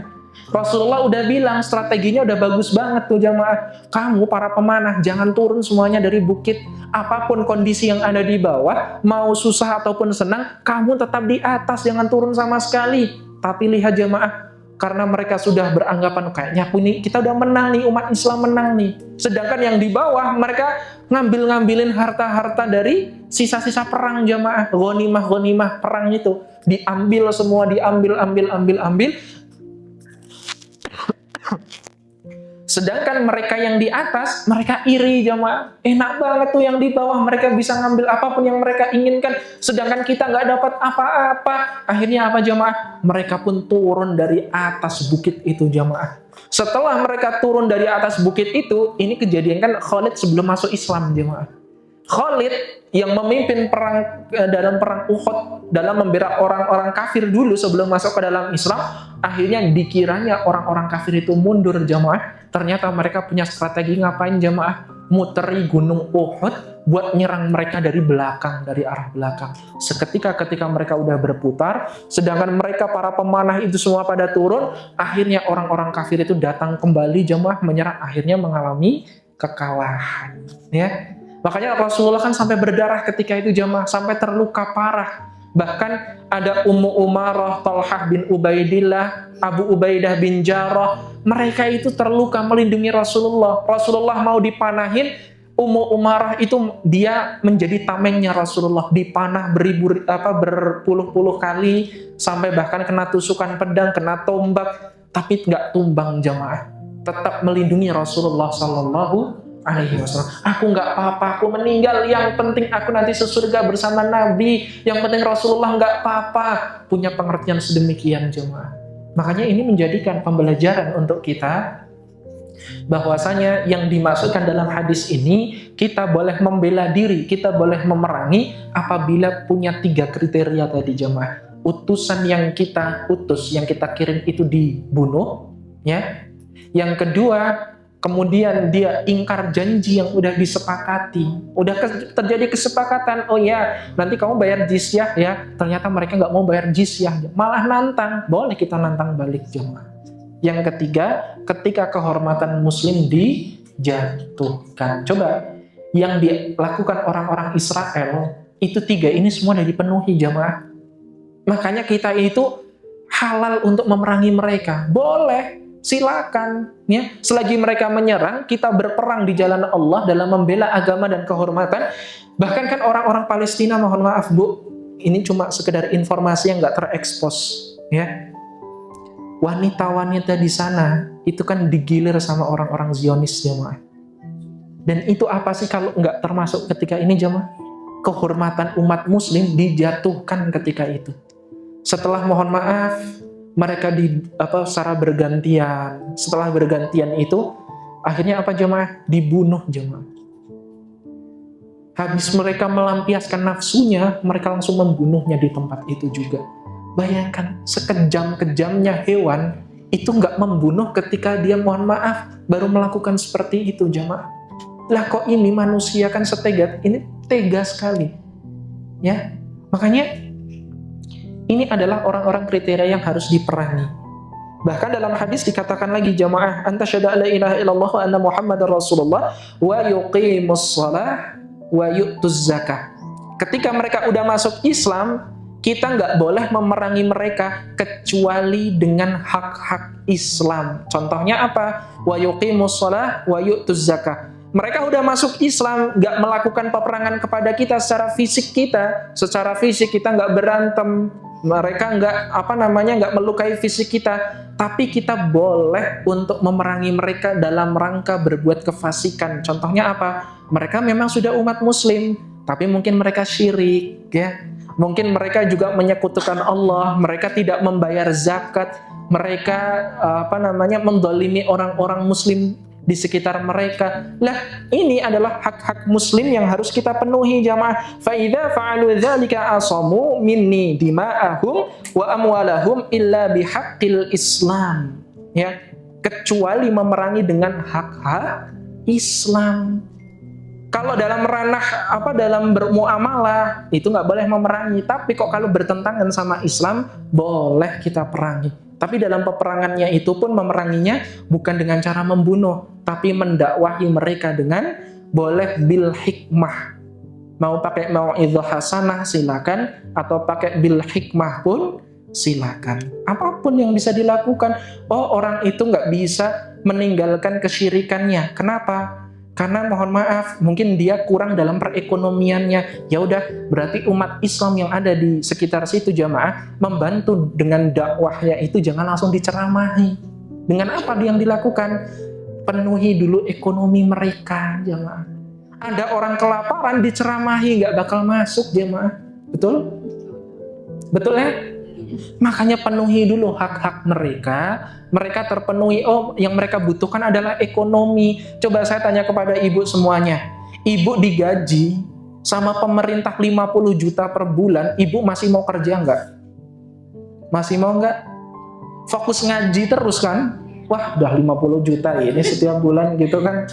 Rasulullah udah bilang strateginya udah bagus banget tuh jamaah. Kamu para pemanah jangan turun semuanya dari bukit. Apapun kondisi yang ada di bawah, mau susah ataupun senang, kamu tetap di atas, jangan turun sama sekali. Tapi lihat jamaah, karena mereka sudah beranggapan kayaknya kita udah menang nih, umat Islam menang nih. Sedangkan yang di bawah mereka ngambilin harta-harta dari sisa-sisa perang jamaah, ghanimah perang itu diambil semua, ambil. Sedangkan mereka yang di atas, mereka iri jamaah. Enak banget tuh yang di bawah, mereka bisa ngambil apapun yang mereka inginkan. Sedangkan kita nggak dapat apa-apa. Akhirnya apa jamaah? Mereka pun turun dari atas bukit itu jamaah. Setelah mereka turun dari atas bukit itu, ini kejadian kan Khalid sebelum masuk Islam jamaah. Khalid yang memimpin perang dalam perang Uhud, dalam membela orang-orang kafir dulu sebelum masuk ke dalam Islam, akhirnya dikiranya orang-orang kafir itu mundur jamaah. Ternyata mereka punya strategi ngapain jamaah? Muteri gunung Uhud buat nyerang mereka dari belakang, dari arah belakang. Ketika mereka udah berputar, sedangkan mereka para pemanah itu semua pada turun, akhirnya orang-orang kafir itu datang kembali jamaah menyerang, akhirnya mengalami kekalahan. Ya. Makanya Rasulullah kan sampai berdarah ketika itu jamaah, sampai terluka parah. Bahkan ada Ummu Umarah, Talhah bin Ubaidillah, Abu Ubaidah bin Jarrah. Mereka itu terluka melindungi Rasulullah. Rasulullah mau dipanahin, Ummu Umarah itu dia menjadi tamengnya Rasulullah, dipanah berpuluh-puluh kali, sampai bahkan kena tusukan pedang, kena tombak, tapi nggak tumbang jamaah. Tetap melindungi Rasulullah Sallallahu Alaihi Wasallam. Aku nggak apa-apa, aku meninggal, yang penting aku nanti sesurga bersama Nabi, yang penting Rasulullah nggak apa-apa. Punya pengertian sedemikian jemaah. Makanya ini menjadikan pembelajaran untuk kita, bahwasanya yang dimaksudkan dalam hadis ini, kita boleh membela diri, kita boleh memerangi apabila punya 3 kriteria tadi jemaah. Utusan yang kita utus, yang kita kirim itu dibunuh, ya. Yang kedua, kemudian dia ingkar janji yang udah disepakati, udah terjadi kesepakatan, oh ya nanti kamu bayar jizyah ya, ternyata mereka nggak mau bayar jizyah, malah nantang, boleh kita nantang balik jemaah. Yang ketiga, ketika kehormatan muslim dijatuhkan. Coba yang dilakukan orang-orang Israel itu 3 ini semua sudah dipenuhi jemaah. Makanya kita itu halal untuk memerangi mereka, boleh. Silakan ya, selagi mereka menyerang, kita berperang di jalan Allah dalam membela agama dan kehormatan. Bahkan kan orang-orang Palestina, mohon maaf Bu, ini cuma sekedar informasi yang nggak terekspos ya. Wanita-wanita di sana itu kan digilir sama orang-orang Zionis jemaah. Dan itu apa sih kalau nggak termasuk ketika ini jemaah? Kehormatan umat muslim dijatuhkan ketika itu. Setelah mohon maaf mereka secara bergantian. Setelah bergantian itu, akhirnya apa jemaah? Dibunuh jemaah. Habis mereka melampiaskan nafsunya, mereka langsung membunuhnya di tempat itu juga. Bayangkan, sekejam-kejamnya hewan, itu nggak membunuh ketika dia mohon maaf, baru melakukan seperti itu jemaah. Lah kok ini manusia kan setega, ini tega sekali. Ya, makanya ini adalah orang-orang kriteria yang harus diperangi. Bahkan dalam hadis dikatakan lagi jamaah, anta syahada la ilaha illallah wa anna muhammadar rasulullah wa yuqimus shalah wa yu'tuz zakah. Ketika mereka udah masuk Islam, kita nggak boleh memerangi mereka kecuali dengan hak-hak Islam. Contohnya apa? Wa yuqimus shalah wa yu'tuz zakah. Mereka udah masuk Islam, nggak melakukan peperangan kepada kita secara fisik kita nggak berantem, mereka nggak melukai fisik kita, tapi kita boleh untuk memerangi mereka dalam rangka berbuat kefasikan. Contohnya apa? Mereka memang sudah umat muslim, tapi mungkin mereka syirik, ya. Mungkin mereka juga menyekutukan Allah, mereka tidak membayar zakat, mereka mendolimi orang-orang muslim di sekitar mereka. Lah, ini adalah hak-hak muslim yang harus kita penuhi jamaah. Fa idza fa'alu dzalika asamu minni dima'ahum wa amwalahum illa bihaqqil Islam. Ya, kecuali memerangi dengan hak-hak Islam. Kalau dalam ranah dalam bermuamalah itu nggak boleh memerangi, tapi kok kalau bertentangan sama Islam boleh kita perangi. Tapi dalam peperangannya itu pun memeranginya bukan dengan cara membunuh, tapi mendakwahi mereka dengan boleh bil hikmah. Mau pakai mau'izah hasanah silakan, atau pakai bil hikmah pun silakan. Apapun yang bisa dilakukan. Oh, orang itu nggak bisa meninggalkan kesyirikannya. Kenapa? Karena mohon maaf, mungkin dia kurang dalam perekonomiannya. Ya udah, berarti umat Islam yang ada di sekitar situ jamaah membantu dengan dakwahnya itu, jangan langsung diceramahi. Dengan apa yang dilakukan? Penuhi dulu ekonomi mereka jamaah. Ada orang kelaparan diceramahi, nggak bakal masuk jamaah. Betul? Betul ya? Makanya penuhi dulu hak-hak mereka. Mereka terpenuhi, oh yang mereka butuhkan adalah ekonomi. Coba saya tanya kepada ibu semuanya, ibu digaji sama pemerintah 50 juta per bulan, ibu masih mau kerja nggak? Masih mau nggak? Fokus ngaji terus kan? Wah udah 50 juta ini setiap bulan gitu kan,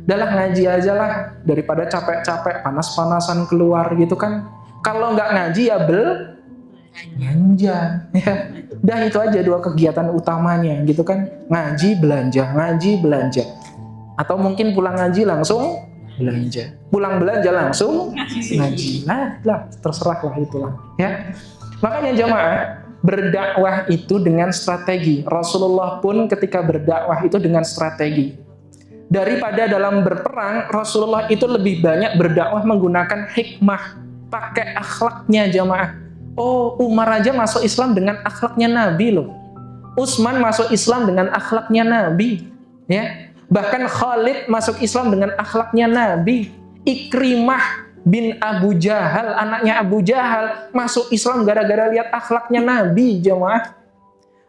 udahlah ngaji aja lah, daripada capek-capek panas-panasan keluar gitu kan. Kalau nggak ngaji ya belanja, ya. Udah itu aja 2 kegiatan utamanya gitu kan, ngaji belanja, atau mungkin pulang ngaji langsung belanja, pulang belanja langsung ngaji, lah terserah lah itulah ya. Makanya jamaah, berdakwah itu dengan strategi. Rasulullah pun ketika berdakwah itu dengan strategi. Daripada dalam berperang, Rasulullah itu lebih banyak berdakwah menggunakan hikmah, pakai akhlaknya jamaah. Oh, Umar aja masuk Islam dengan akhlaknya Nabi loh. Utsman masuk Islam dengan akhlaknya Nabi, ya. Bahkan Khalid masuk Islam dengan akhlaknya Nabi. Ikrimah bin Abu Jahal, anaknya Abu Jahal, masuk Islam gara-gara lihat akhlaknya Nabi, jemaah.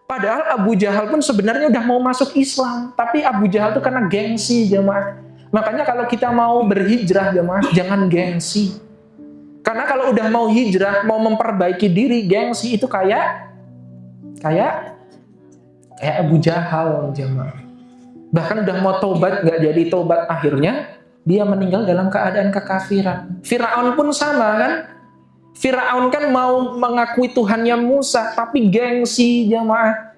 Padahal Abu Jahal pun sebenarnya udah mau masuk Islam, tapi Abu Jahal itu karena gengsi, jemaah. Makanya kalau kita mau berhijrah, jemaah, jangan gengsi. Karena kalau udah mau hijrah, mau memperbaiki diri, gengsi itu kayak Abu Jahal, jemaah. Bahkan udah mau tobat, nggak jadi tobat, akhirnya dia meninggal dalam keadaan kekafiran. Firaun pun sama kan? Firaun kan mau mengakui Tuhannya Musa, tapi gengsi, jemaah.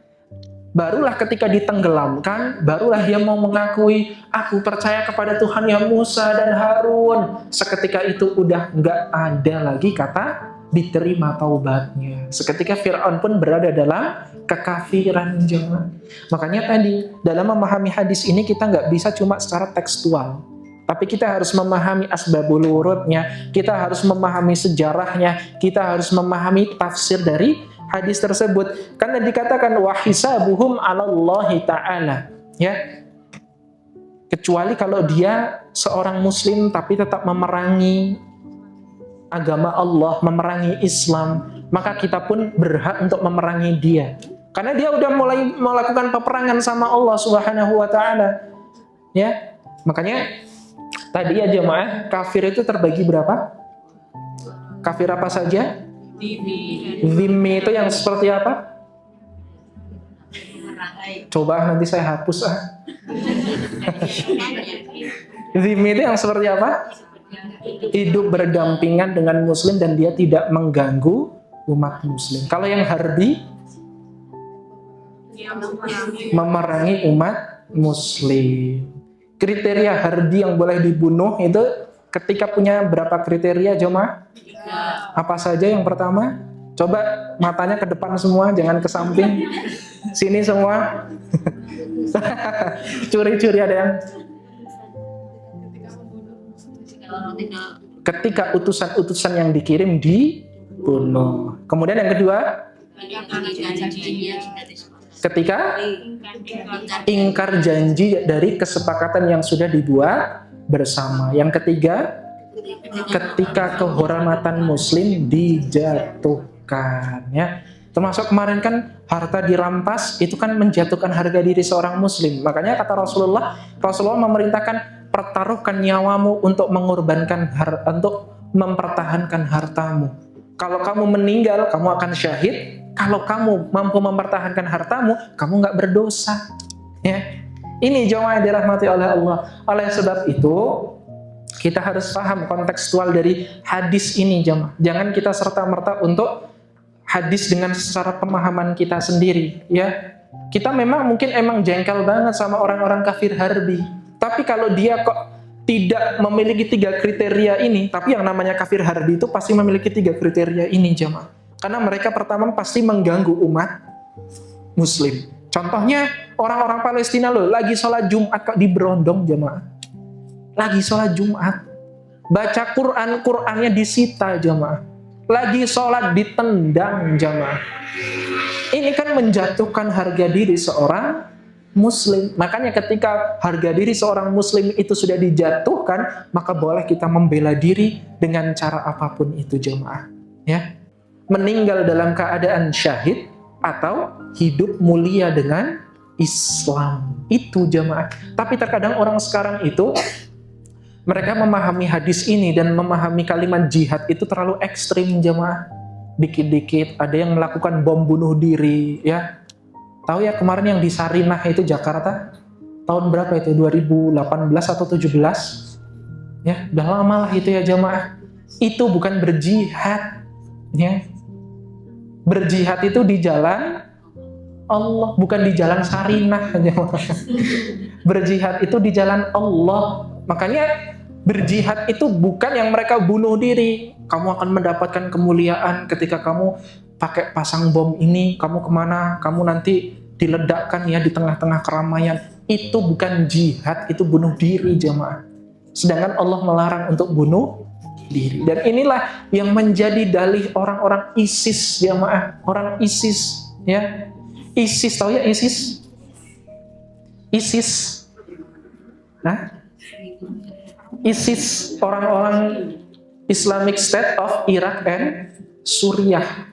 Barulah ketika ditenggelamkan, barulah dia mau mengakui, aku percaya kepada Tuhannya Musa dan Harun. Seketika itu udah nggak ada lagi kata diterima taubatnya. Seketika Fir'aun pun berada dalam kekafiran, jemaah. Makanya tadi dalam memahami hadis ini kita nggak bisa cuma secara tekstual, tapi kita harus memahami asbabul wurudnya, kita harus memahami sejarahnya, kita harus memahami tafsir dari hadis tersebut. Karena dikatakan wa hisabuhum 'alallahi ta'ala, ya. Kecuali kalau dia seorang muslim tapi tetap memerangi agama Allah, memerangi Islam, maka kita pun berhak untuk memerangi dia. Karena dia udah mulai melakukan peperangan sama Allah Subhanahu wa taala. Ya. Makanya tadi ya jemaah, kafir itu terbagi berapa? Kafir apa saja? Zimmi itu yang seperti apa? Coba nanti saya hapus Zimmi itu yang seperti apa? Hidup berdampingan dengan muslim dan dia tidak mengganggu umat muslim. Kalau yang harbi, memerangi umat muslim. Kriteria harbi yang boleh dibunuh itu ketika punya berapa kriteria, jemaah? Apa saja yang pertama? Coba matanya ke depan semua, jangan ke samping. Sini semua. Curi-curi ada yang ketika utusan-utusan yang dikirim dibunuh. Kemudian yang kedua, ketika ingkar janji dari kesepakatan yang sudah dibuat bersama. Yang ketiga, ketika kehormatan muslim dijatuhkan, ya. Termasuk kemarin kan harta dirampas, itu kan menjatuhkan harga diri seorang muslim. Makanya kata Rasulullah memerintahkan pertaruhkan nyawamu untuk mengorbankan untuk mempertahankan hartamu. Kalau kamu meninggal, kamu akan syahid. Kalau kamu mampu mempertahankan hartamu, kamu nggak berdosa. Ya, ini jemaah yang dirahmati oleh Allah. Oleh sebab itu, kita harus paham kontekstual dari hadis ini, jemaah. Jangan kita serta-merta untuk hadis dengan secara pemahaman kita sendiri. Ya, kita mungkin jengkel banget sama orang-orang kafir harbi. Tapi kalau dia kok tidak memiliki 3 kriteria ini, tapi yang namanya kafir harbi itu pasti memiliki 3 kriteria ini, jemaah. Karena mereka pertama pasti mengganggu umat muslim. Contohnya orang-orang Palestina loh, lagi sholat Jumat kok diberondong, jemaah. Lagi sholat Jumat, baca Quran, Qurannya disita, jemaah. Lagi sholat ditendang, jemaah. Ini kan menjatuhkan harga diri seorang muslim. Makanya ketika harga diri seorang muslim itu sudah dijatuhkan, maka boleh kita membela diri dengan cara apapun itu, jemaah. Ya, meninggal dalam keadaan syahid atau hidup mulia dengan Islam. Itu, jemaah. Tapi terkadang orang sekarang itu mereka memahami hadis ini dan memahami kalimat jihad itu terlalu ekstrim, jemaah. Dikit-dikit ada yang melakukan bom bunuh diri, ya. Tahu ya kemarin yang di Sarinah itu Jakarta, tahun berapa itu? 2018 atau 17? Ya, udah lama lah itu ya, jemaah. Itu bukan berjihad, ya. Berjihad itu di jalan Allah, bukan di jalan Sarinah, jemaah. Berjihad itu di jalan Allah. Makanya berjihad itu bukan yang mereka bunuh diri. Kamu akan mendapatkan kemuliaan ketika kamu pakai pasang bom ini, kamu kemana, kamu nanti diledakkan ya di tengah-tengah keramaian. Itu bukan jihad, itu bunuh diri jamaah. Sedangkan Allah melarang untuk bunuh diri. Dan inilah yang menjadi dalih orang-orang ISIS jamaah. Orang ISIS ya. ISIS, tahu ya ISIS? ISIS. Nah, ISIS, orang-orang Islamic State of Iraq and Suriah.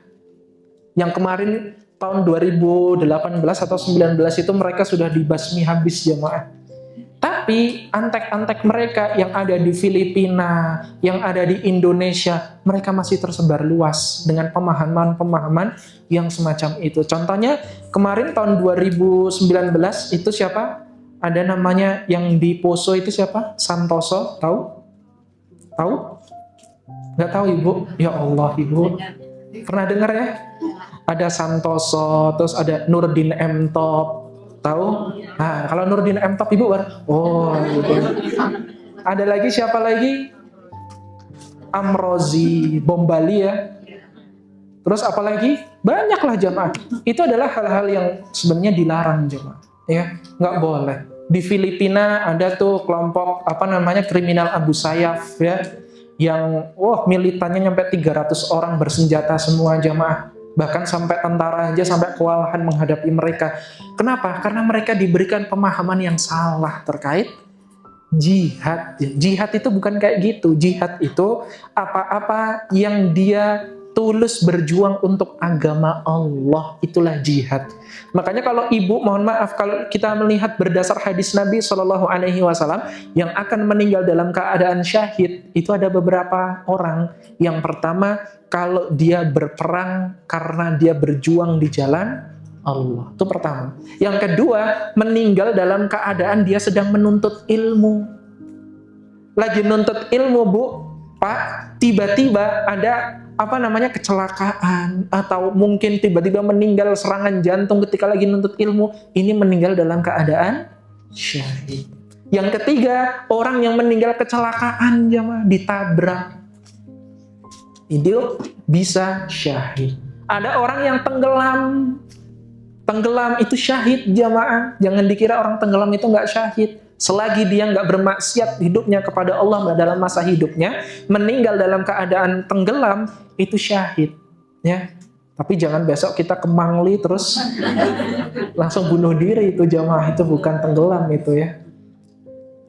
Yang kemarin tahun 2018 atau 19 itu mereka sudah dibasmi habis jamaah. Tapi antek-antek mereka yang ada di Filipina, yang ada di Indonesia, mereka masih tersebar luas dengan pemahaman-pemahaman yang semacam itu. Contohnya kemarin tahun 2019 itu siapa? Ada namanya yang di Poso itu siapa? Santoso, tahu? Tahu? Nggak tahu Ibu? Ya Allah Ibu. Pernah dengar ya? Ada Santoso, terus ada Nurdin M. Top, tahu? Nah, kalau Nurdin M. Top Ibu gitu. Ada lagi siapa lagi? Amrozi, bom Bali ya. Terus apa lagi? Banyaklah jamaah. Itu adalah hal-hal yang sebenarnya dilarang jamaah. Ya, nggak boleh. Di Filipina ada tuh kelompok kriminal Abu Sayyaf ya, yang militannya nyampe 300 orang bersenjata semua jamaah. Bahkan sampai tentara aja sampai kewalahan menghadapi mereka. Kenapa? Karena mereka diberikan pemahaman yang salah terkait jihad. Jihad itu bukan kayak gitu. Jihad itu apa-apa yang dia tulus berjuang untuk agama Allah, itulah jihad. Makanya kalau Ibu, mohon maaf, kalau kita melihat berdasar hadis Nabi SAW yang akan meninggal dalam keadaan syahid, itu ada beberapa orang. Yang pertama, kalau dia berperang karena dia berjuang di jalan Allah, itu pertama. Yang kedua, meninggal dalam keadaan dia sedang menuntut ilmu. Lagi menuntut ilmu, Bu, Pak, tiba-tiba ada kecelakaan, atau mungkin tiba-tiba meninggal serangan jantung ketika lagi nuntut ilmu, ini meninggal dalam keadaan syahid. Yang ketiga, orang yang meninggal kecelakaan jamaah, ditabrak, itu bisa syahid. Ada orang yang tenggelam itu syahid jamaah. Jangan dikira orang tenggelam itu nggak syahid. Selagi dia nggak bermaksiat hidupnya kepada Allah dalam masa hidupnya, meninggal dalam keadaan tenggelam, itu syahid. Ya. Tapi jangan besok kita ke Mangli terus langsung bunuh diri, itu jamaah, itu bukan tenggelam itu ya.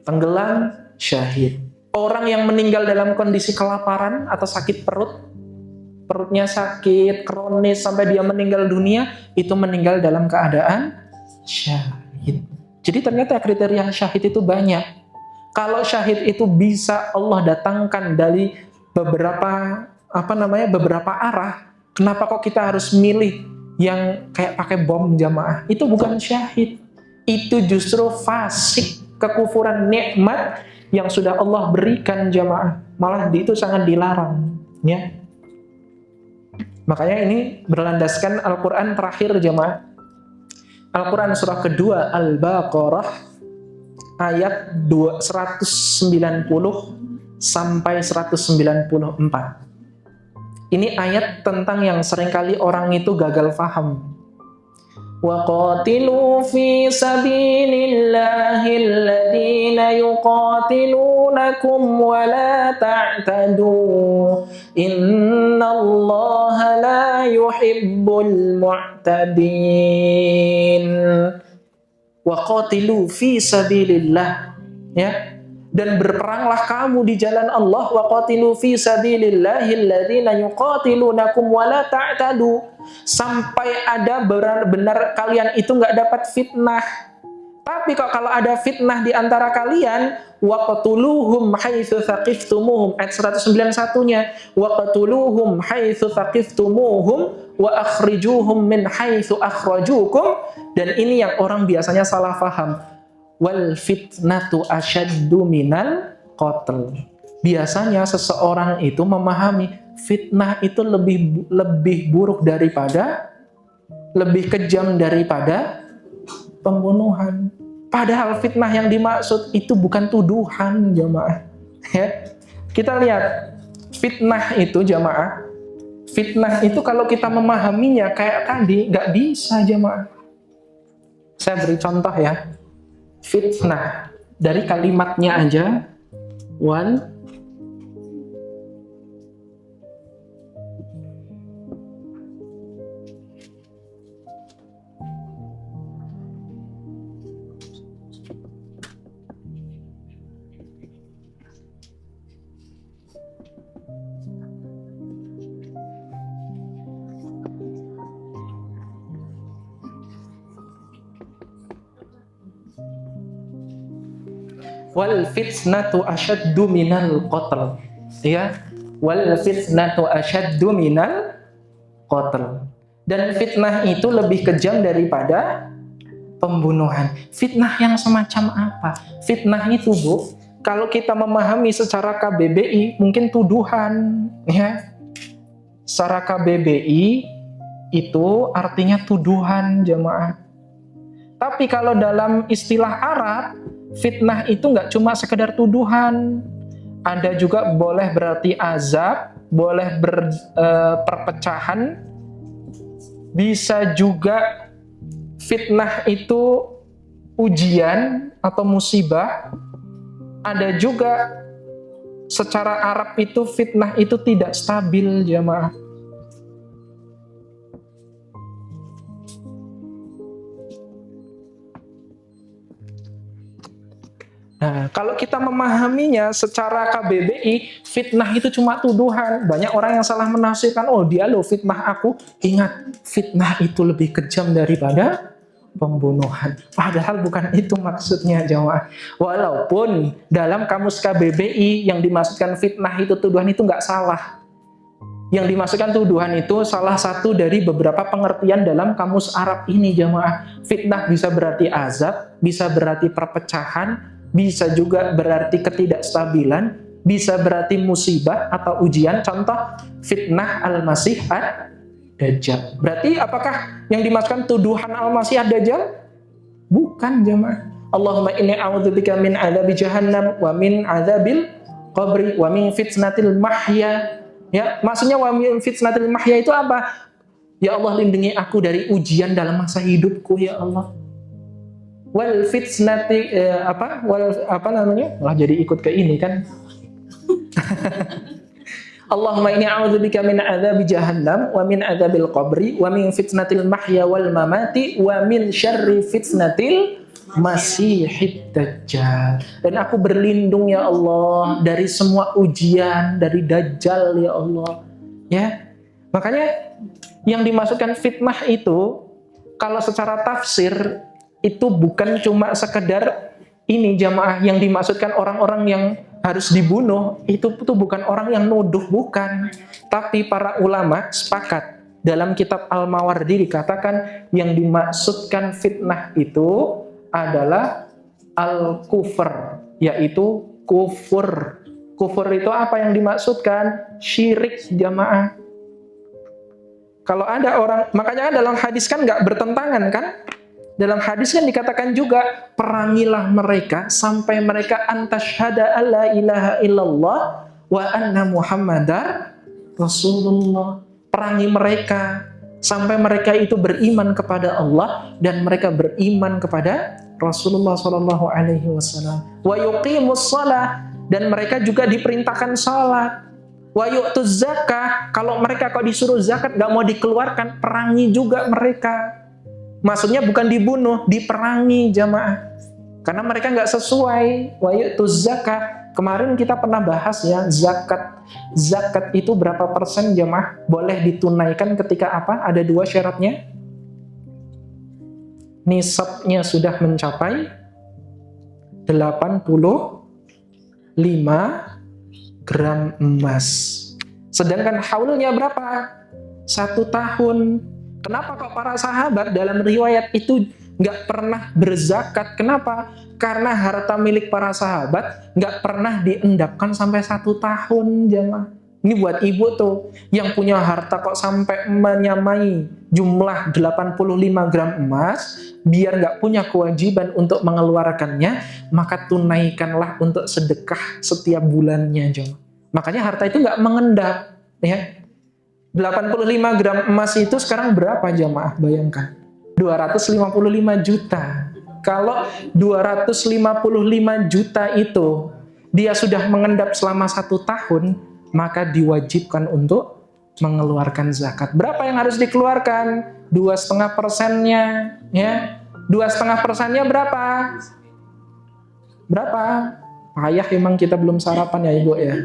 Tenggelam, syahid. Orang yang meninggal dalam kondisi kelaparan atau sakit perut, perutnya sakit, kronis, sampai dia meninggal dunia, itu meninggal dalam keadaan syahid. Jadi ternyata kriteria syahid itu banyak. Kalau syahid itu bisa Allah datangkan dari beberapa arah, kenapa kok kita harus milih yang kayak pakai bom jamaah? Itu bukan syahid. Itu justru fasik, kekufuran nikmat yang sudah Allah berikan jamaah. Malah itu sangat dilarang, ya. Makanya ini berlandaskan Al-Qur'an terakhir jamaah. Al-Quran surah kedua Al-Baqarah ayat 190 sampai 194. Ini ayat tentang yang seringkali orang itu gagal faham. Wa qatilu fi sabilillahi alladhina yuqatilunakum wa la ta'tadu innallaha la yuhibbul mu'tadin. Wa qatilu fi sabilillah, ya, dan berperanglah kamu di jalan Allah. Wa qatilu fi sabilillahi alladhina yuqatilunakum wa la ta'tadu, sampai ada benar kalian itu nggak dapat fitnah. Tapi kalau ada fitnah di antara kalian, waqtuluhum haitsu thaqiftumuhum, ayat 191-nya, waqtuluhum haitsu thaqiftumuhum wa akhrijuhum min haitsu akhrajukum. Dan ini yang orang biasanya salah paham. Wal fitnatu asyaddu minal qatl. Biasanya seseorang itu memahami fitnah itu lebih buruk daripada, lebih kejam daripada pembunuhan. Padahal fitnah yang dimaksud itu bukan tuduhan jamaah. Ya. Kita lihat fitnah itu jamaah. Fitnah itu kalau kita memahaminya kayak tadi, nggak bisa jemaah. Saya beri contoh ya. Fitnah, dari kalimatnya aja, one, wal fitnatu asyaddu minal qatl. Ya, wal fitnatu asyaddu minal qatl. Dan fitnah itu lebih kejam daripada pembunuhan. Fitnah yang semacam apa? Fitnah itu, Bu, kalau kita memahami secara KBBI, mungkin tuduhan, ya. Secara KBBI itu artinya tuduhan, jemaah. Tapi kalau dalam istilah Arab, fitnah itu nggak cuma sekedar tuduhan. Ada juga boleh berarti azab, boleh perpecahan, bisa juga fitnah itu ujian atau musibah. Ada juga secara Arab itu fitnah itu tidak stabil, jemaah. Nah, kalau kita memahaminya secara KBBI, fitnah itu cuma tuduhan. Banyak orang yang salah menafsirkan, oh dia loh fitnah aku. Ingat, fitnah itu lebih kejam daripada pembunuhan. Padahal bukan itu maksudnya, jemaah. Walaupun dalam kamus KBBI yang dimaksudkan fitnah itu tuduhan itu nggak salah. Yang dimaksudkan tuduhan itu salah satu dari beberapa pengertian dalam kamus Arab ini, jemaah. Fitnah bisa berarti azab, bisa berarti perpecahan, bisa juga berarti ketidakstabilan, bisa berarti musibah atau ujian. Contoh, fitnah Al-Masih Ad-Dajjal. Berarti apakah yang dimaksudkan tuduhan Al-Masih Ad-Dajjal? Bukan, jemaah. Allahumma inni a'udzubika min adzabi jahannam wa min adzabil qabri wa min fitnatil mahya. Ya, maksudnya wa min fitnatil mahya itu apa? Ya Allah, lindungi aku dari ujian dalam masa hidupku, ya Allah. Wal fitnati apa namanya? Malah jadi ikut ke ini kan. Allahumma inni a'udzubika min adzabi jahannam wa min adzabil qabri wa min fitnatil mahya wal mamati wa min syarri fitnatil masihid dajjal. Dan aku berlindung ya Allah dari semua ujian dari dajjal, ya Allah. Ya. Makanya yang dimaksudkan fitnah itu kalau secara tafsir itu bukan cuma sekedar ini, jamaah, yang dimaksudkan orang-orang yang harus dibunuh itu tuh bukan orang yang nuduh, bukan. Tapi para ulama sepakat dalam kitab Al-Mawardi dikatakan yang dimaksudkan fitnah itu adalah al-kufr, yaitu kufur. Kufur itu apa yang dimaksudkan? Syirik, jamaah. Kalau ada orang, makanya dalam hadis kan nggak bertentangan kan? Dalam hadis kan dikatakan juga, perangilah mereka sampai mereka antasyhada alla ilaha illallah wa anna muhammadar rasulullah. Perangi mereka sampai mereka itu beriman kepada Allah dan mereka beriman kepada Rasulullah sallallahu alaihi wasallam. Wa yuqimus shalah, dan mereka juga diperintahkan salat. Wa yu'tuz zakah, kalau mereka kok disuruh zakat nggak mau dikeluarkan, perangi juga mereka. Maksudnya bukan dibunuh, diperangi, jamaah. Karena mereka nggak sesuai. Wa yu'tuz zakah. Kemarin kita pernah bahas ya, zakat. Zakat itu berapa persen, jamaah, boleh ditunaikan ketika apa? Ada dua syaratnya. Nisabnya sudah mencapai 85 gram emas. Sedangkan haulnya berapa? 1 tahun. Kenapa kok para sahabat dalam riwayat itu nggak pernah berzakat? Kenapa? Karena harta milik para sahabat nggak pernah diendapkan sampai 1 tahun, jemaah. Ini buat ibu tuh, yang punya harta kok sampai menyamai jumlah 85 gram emas, biar nggak punya kewajiban untuk mengeluarkannya, maka tunaikanlah untuk sedekah setiap bulannya, jemaah. Makanya harta itu nggak mengendap, ya. 85 gram emas itu sekarang berapa jamaah? Bayangkan. 255 juta. Kalau 255 juta itu dia sudah mengendap selama 1 tahun, maka diwajibkan untuk mengeluarkan zakat. Berapa yang harus dikeluarkan? 2,5%-nya, ya. 2,5%-nya berapa? Berapa? Payah emang kita belum sarapan ya Ibu ya.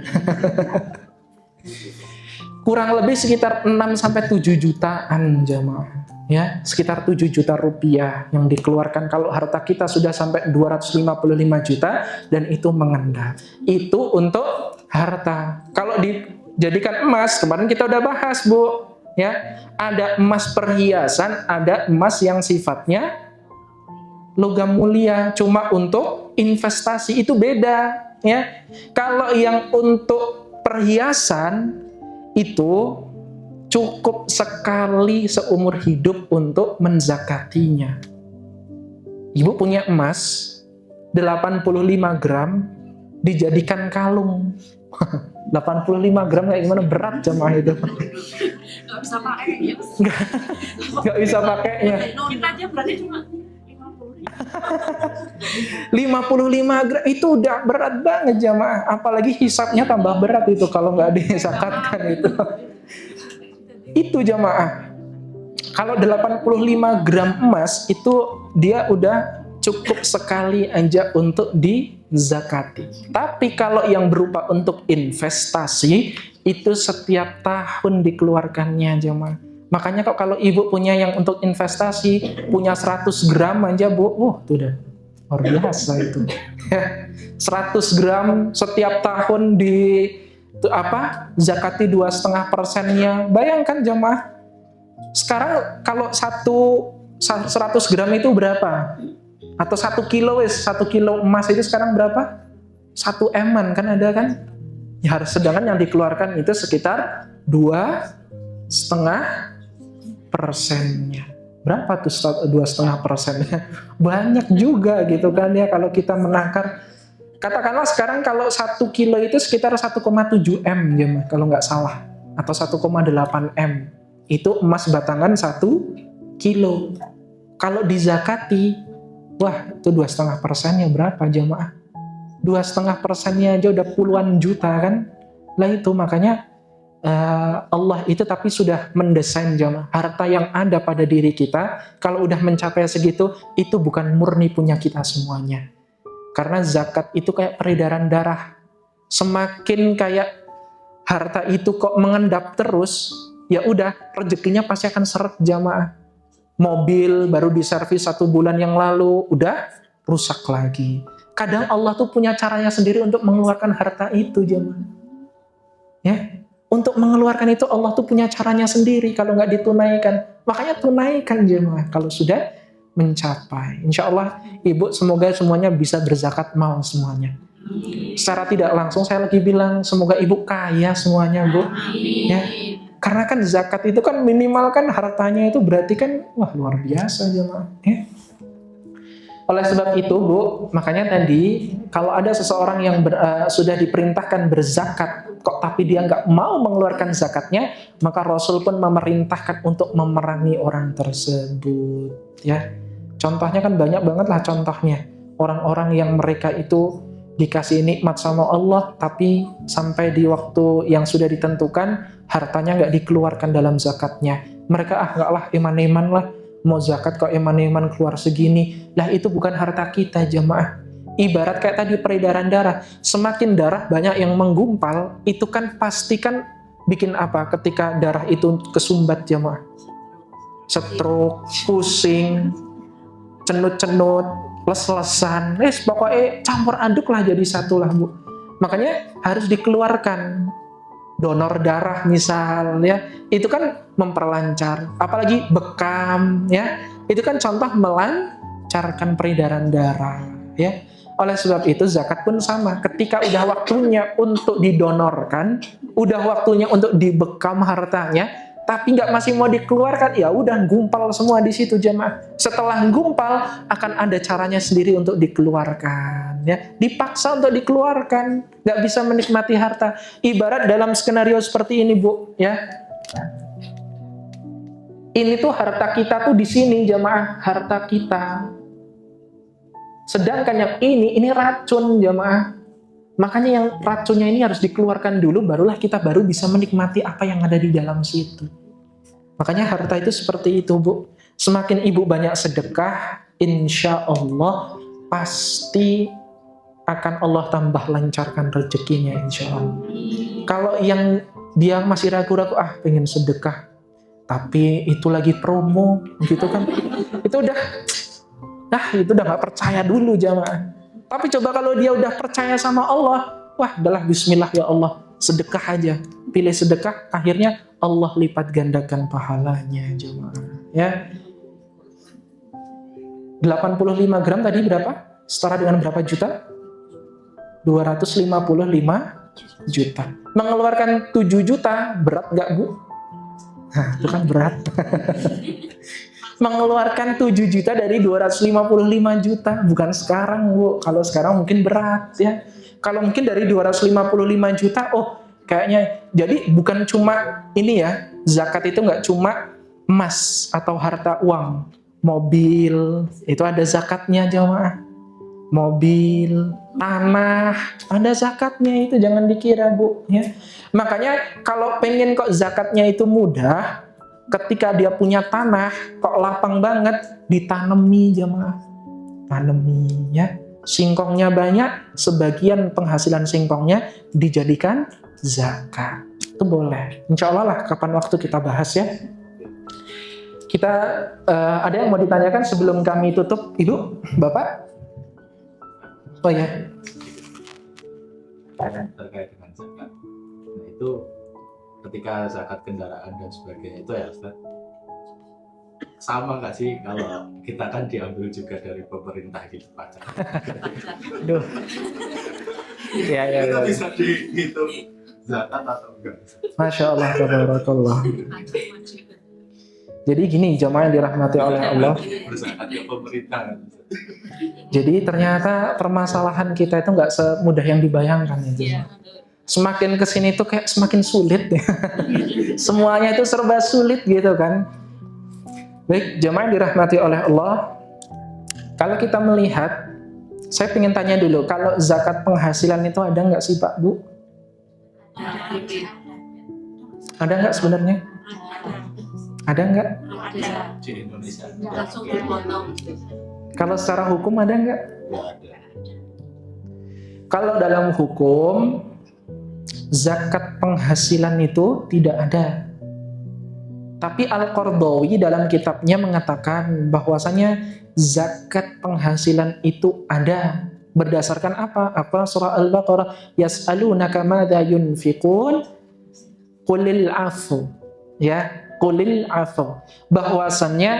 Kurang lebih sekitar 6-7 jutaan jamaah. Ya, sekitar 7 juta rupiah yang dikeluarkan kalau harta kita sudah sampai 255 juta dan itu mengendap. Itu untuk harta. Kalau dijadikan emas, kemarin kita udah bahas, Bu, ya. Ada emas perhiasan, ada emas yang sifatnya logam mulia, cuma untuk investasi itu beda, ya. Kalau yang untuk perhiasan itu cukup sekali seumur hidup untuk menzakatinya. Ibu punya emas 85 gram dijadikan kalung. 85 gram kayak gimana, berat jamaah itu. Nggak bisa pakai ya. Nggak bisa pakainya. Kita aja berarti cuma 55 gram itu udah berat banget jamaah. Apalagi hisapnya tambah berat itu kalau nggak dizakatkan itu. Itu jamaah. Kalau 85 gram emas itu dia udah cukup sekali aja untuk dizakati. Tapi kalau yang berupa untuk investasi itu setiap tahun dikeluarkannya jamaah. Makanya kok kalau ibu punya yang untuk investasi punya 100 gram aja Bu, itu udah luar biasa itu. 100 gram setiap tahun zakati 2,5%-nya. Bayangkan jamaah. Sekarang kalau 100 gram itu berapa? Atau 1 kilo 1 kilo emas itu sekarang berapa? 1 eman kan ada kan? Ya harus, sedangkan yang dikeluarkan itu sekitar 2,5%-nya. Berapa tuh 2,5%-nya? Banyak juga gitu kan ya kalau kita menakar. Katakanlah sekarang kalau 1 kilo itu sekitar 1,7 M ya, kalau nggak salah. Atau 1,8 M. Itu emas batangan 1 kilo. Kalau dizakati, wah itu 2,5%-nya berapa jamaah? 2,5%-nya aja udah puluhan juta kan? Lah itu makanya Allah itu tapi sudah mendesain jamaah. Harta yang ada pada diri kita, kalau udah mencapai segitu, itu bukan murni punya kita semuanya. Karena zakat itu kayak peredaran darah. Semakin kayak harta itu kok mengendap terus, ya udah rezekinya pasti akan seret jamaah. Mobil baru diservis 1 bulan yang lalu, udah rusak lagi. Kadang Allah tuh punya caranya sendiri untuk mengeluarkan harta itu jamaah. Ya, untuk mengeluarkan itu Allah tuh punya caranya sendiri kalau nggak ditunaikan. Makanya tunaikan jemaah kalau sudah mencapai. Insya Allah Ibu semoga semuanya bisa berzakat mal semuanya. Secara tidak langsung saya lagi bilang semoga Ibu kaya semuanya Bu. Ya, karena kan zakat itu kan minimal kan hartanya itu berarti kan wah luar biasa jemaah. Ya. Oleh sebab itu Bu, makanya tadi kalau ada seseorang yang sudah diperintahkan berzakat kok tapi dia nggak mau mengeluarkan zakatnya, maka Rasul pun memerintahkan untuk memerangi orang tersebut. Ya, contohnya kan banyak banget lah contohnya. Orang-orang yang mereka itu dikasih nikmat sama Allah, tapi sampai di waktu yang sudah ditentukan, hartanya nggak dikeluarkan dalam zakatnya. Mereka nggak lah, iman-iman lah, mau zakat kok iman-iman keluar segini. Lah itu bukan harta kita jemaah. Ibarat kayak tadi peredaran darah. Semakin darah banyak yang menggumpal, itu kan pasti kan bikin apa ketika darah itu kesumbat jemaah? Stroke, pusing, cenut-cenut, les-lesan, pokoknya campur aduk lah jadi satu lah Bu. Makanya harus dikeluarkan. Donor darah misal ya, itu kan memperlancar. Apalagi bekam ya, itu kan contoh melancarkan peredaran darah ya. Oleh sebab itu zakat pun sama. Ketika udah waktunya untuk didonorkan, udah waktunya untuk dibekam hartanya, tapi nggak masih mau dikeluarkan, ya udah gumpal semua di situ jemaah. Setelah gumpal akan ada caranya sendiri untuk dikeluarkan, ya. Dipaksa untuk dikeluarkan, nggak bisa menikmati harta. Ibarat dalam skenario seperti ini Bu, ya. Ini tuh harta kita tuh di sini jamaah, harta kita. Sedangkan yang ini racun jamaah. Makanya yang racunnya ini harus dikeluarkan dulu, barulah kita baru bisa menikmati apa yang ada di dalam situ. Makanya harta itu seperti itu, Bu. Semakin ibu banyak sedekah, insya Allah pasti akan Allah tambah lancarkan rezekinya, insya Allah. Kalau yang dia masih ragu-ragu, pengen sedekah, tapi itu lagi promo, gitu kan? Itu udah gak percaya dulu jamaah. Tapi coba kalau dia udah percaya sama Allah, adalah bismillah ya Allah, sedekah aja. Pilih sedekah, akhirnya Allah lipat gandakan pahalanya jamaah. Ya. 85 gram tadi berapa? Setara dengan berapa juta? 255 juta. Mengeluarkan 7 juta, berat nggak Bu? Nah, itu kan berat. Mengeluarkan 7 juta dari 255 juta. Bukan sekarang, Bu. Kalau sekarang mungkin berat ya. Kalau mungkin dari 255 juta, kayaknya. Jadi bukan cuma ini ya, zakat itu nggak cuma emas atau harta uang. Mobil, itu ada zakatnya jamaah. Mobil, tanah, ada zakatnya, itu jangan dikira Bu ya. Makanya kalau pengen kok zakatnya itu mudah, ketika dia punya tanah kok lapang banget, ditanemi jamaah. Tanemi ya. Singkongnya banyak, sebagian penghasilan singkongnya dijadikan zakat. Itu boleh. Insya Allah lah kapan waktu kita bahas ya. Kita ada yang mau ditanyakan sebelum kami tutup, Ibu, Bapak? Oh ya. Terkait dengan zakat. Nah itu ketika zakat kendaraan dan sebagainya itu ya Ustaz, sama nggak sih kalau kita kan diambil juga dari pemerintah gitu pajak? Duh. Ya. Itu bisa dihitung zakat atau enggak? Masya Allah, tabarakallah. Jadi gini, jamaah yang dirahmati oleh Allah. Berzakat ke pemerintah. Jadi ternyata permasalahan kita itu nggak semudah yang dibayangkan ya. Semakin kesini tuh kayak semakin sulit ya. Semuanya itu serba sulit gitu kan. Baik, jamaah yang dirahmati oleh Allah. Kalau kita melihat, saya ingin tanya dulu, kalau zakat penghasilan itu ada nggak sih Pak Bu? Ada nggak sebenarnya? Ada nggak? Di Indonesia. Langsung dipotong. Kalau secara hukum ada nggak? Nggak ada. Kalau dalam hukum, zakat penghasilan itu tidak ada. Tapi Al-Qardawi dalam kitabnya mengatakan bahwasanya zakat penghasilan itu ada. Berdasarkan apa? Apa surah Al-Baqarah? Yas'alunaka madza yunfiqun? Qulil 'afu. Ya, qulil 'afu. Bahwasannya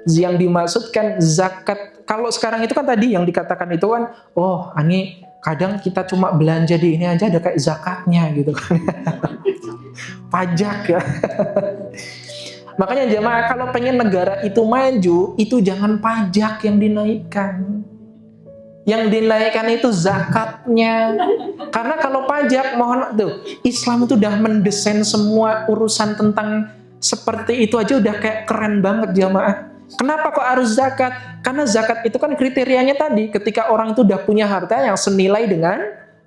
yang dimaksudkan zakat, kalau sekarang itu kan tadi yang dikatakan itu kan, ini kadang kita cuma belanja di ini aja ada kayak zakatnya gitu kan. Pajak ya. Makanya jemaah kalau pengen negara itu maju, itu jangan pajak yang dinaikkan. Yang dinaikkan itu zakatnya. Karena kalau pajak, Islam itu udah mendesain semua urusan tentang seperti itu aja udah kayak keren banget jemaah. Kenapa kok harus zakat? Karena zakat itu kan kriterianya tadi, ketika orang itu udah punya harta yang senilai dengan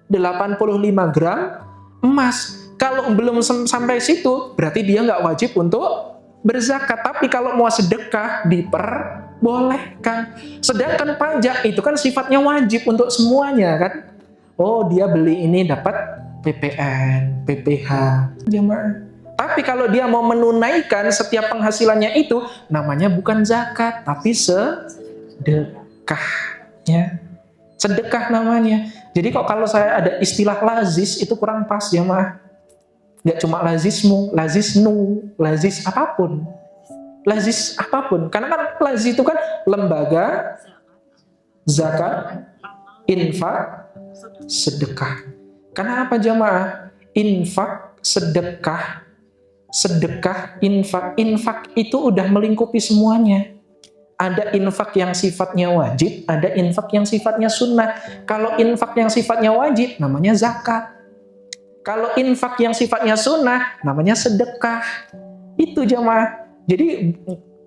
85 gram emas. Kalau belum sampai situ, berarti dia nggak wajib untuk berzakat. Tapi kalau mau sedekah, diperbolehkan. Sedangkan pajak itu kan sifatnya wajib untuk semuanya kan. Dia beli ini dapat PPN, PPh. Jemaah. Tapi kalau dia mau menunaikan setiap penghasilannya itu, namanya bukan zakat, tapi sedekah. Ya. Sedekah namanya. Jadi kalau saya ada istilah lazis, itu kurang pas ya mah. Nggak cuma lazismu, lazisnu, lazis apapun. Lazis apapun. Karena kan lazis itu kan lembaga, zakat, infak, sedekah. Karena apa jamaah? Infak, sedekah, infak itu udah melingkupi semuanya. Ada infak yang sifatnya wajib, ada infak yang sifatnya sunnah. Kalau infak yang sifatnya wajib, namanya zakat. Kalau infak yang sifatnya sunnah, namanya sedekah. Itu jamaah. Jadi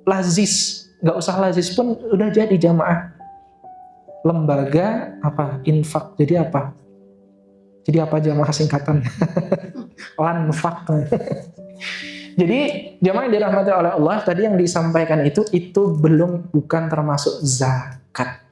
lazis, nggak usah lazis pun udah jadi jamaah. Lembaga apa? Infak. Jadi apa? Jadi apa jamaah singkatan? Lanfak. Jadi jamaah yang dirahmati oleh Allah, tadi yang disampaikan itu bukan termasuk zakat.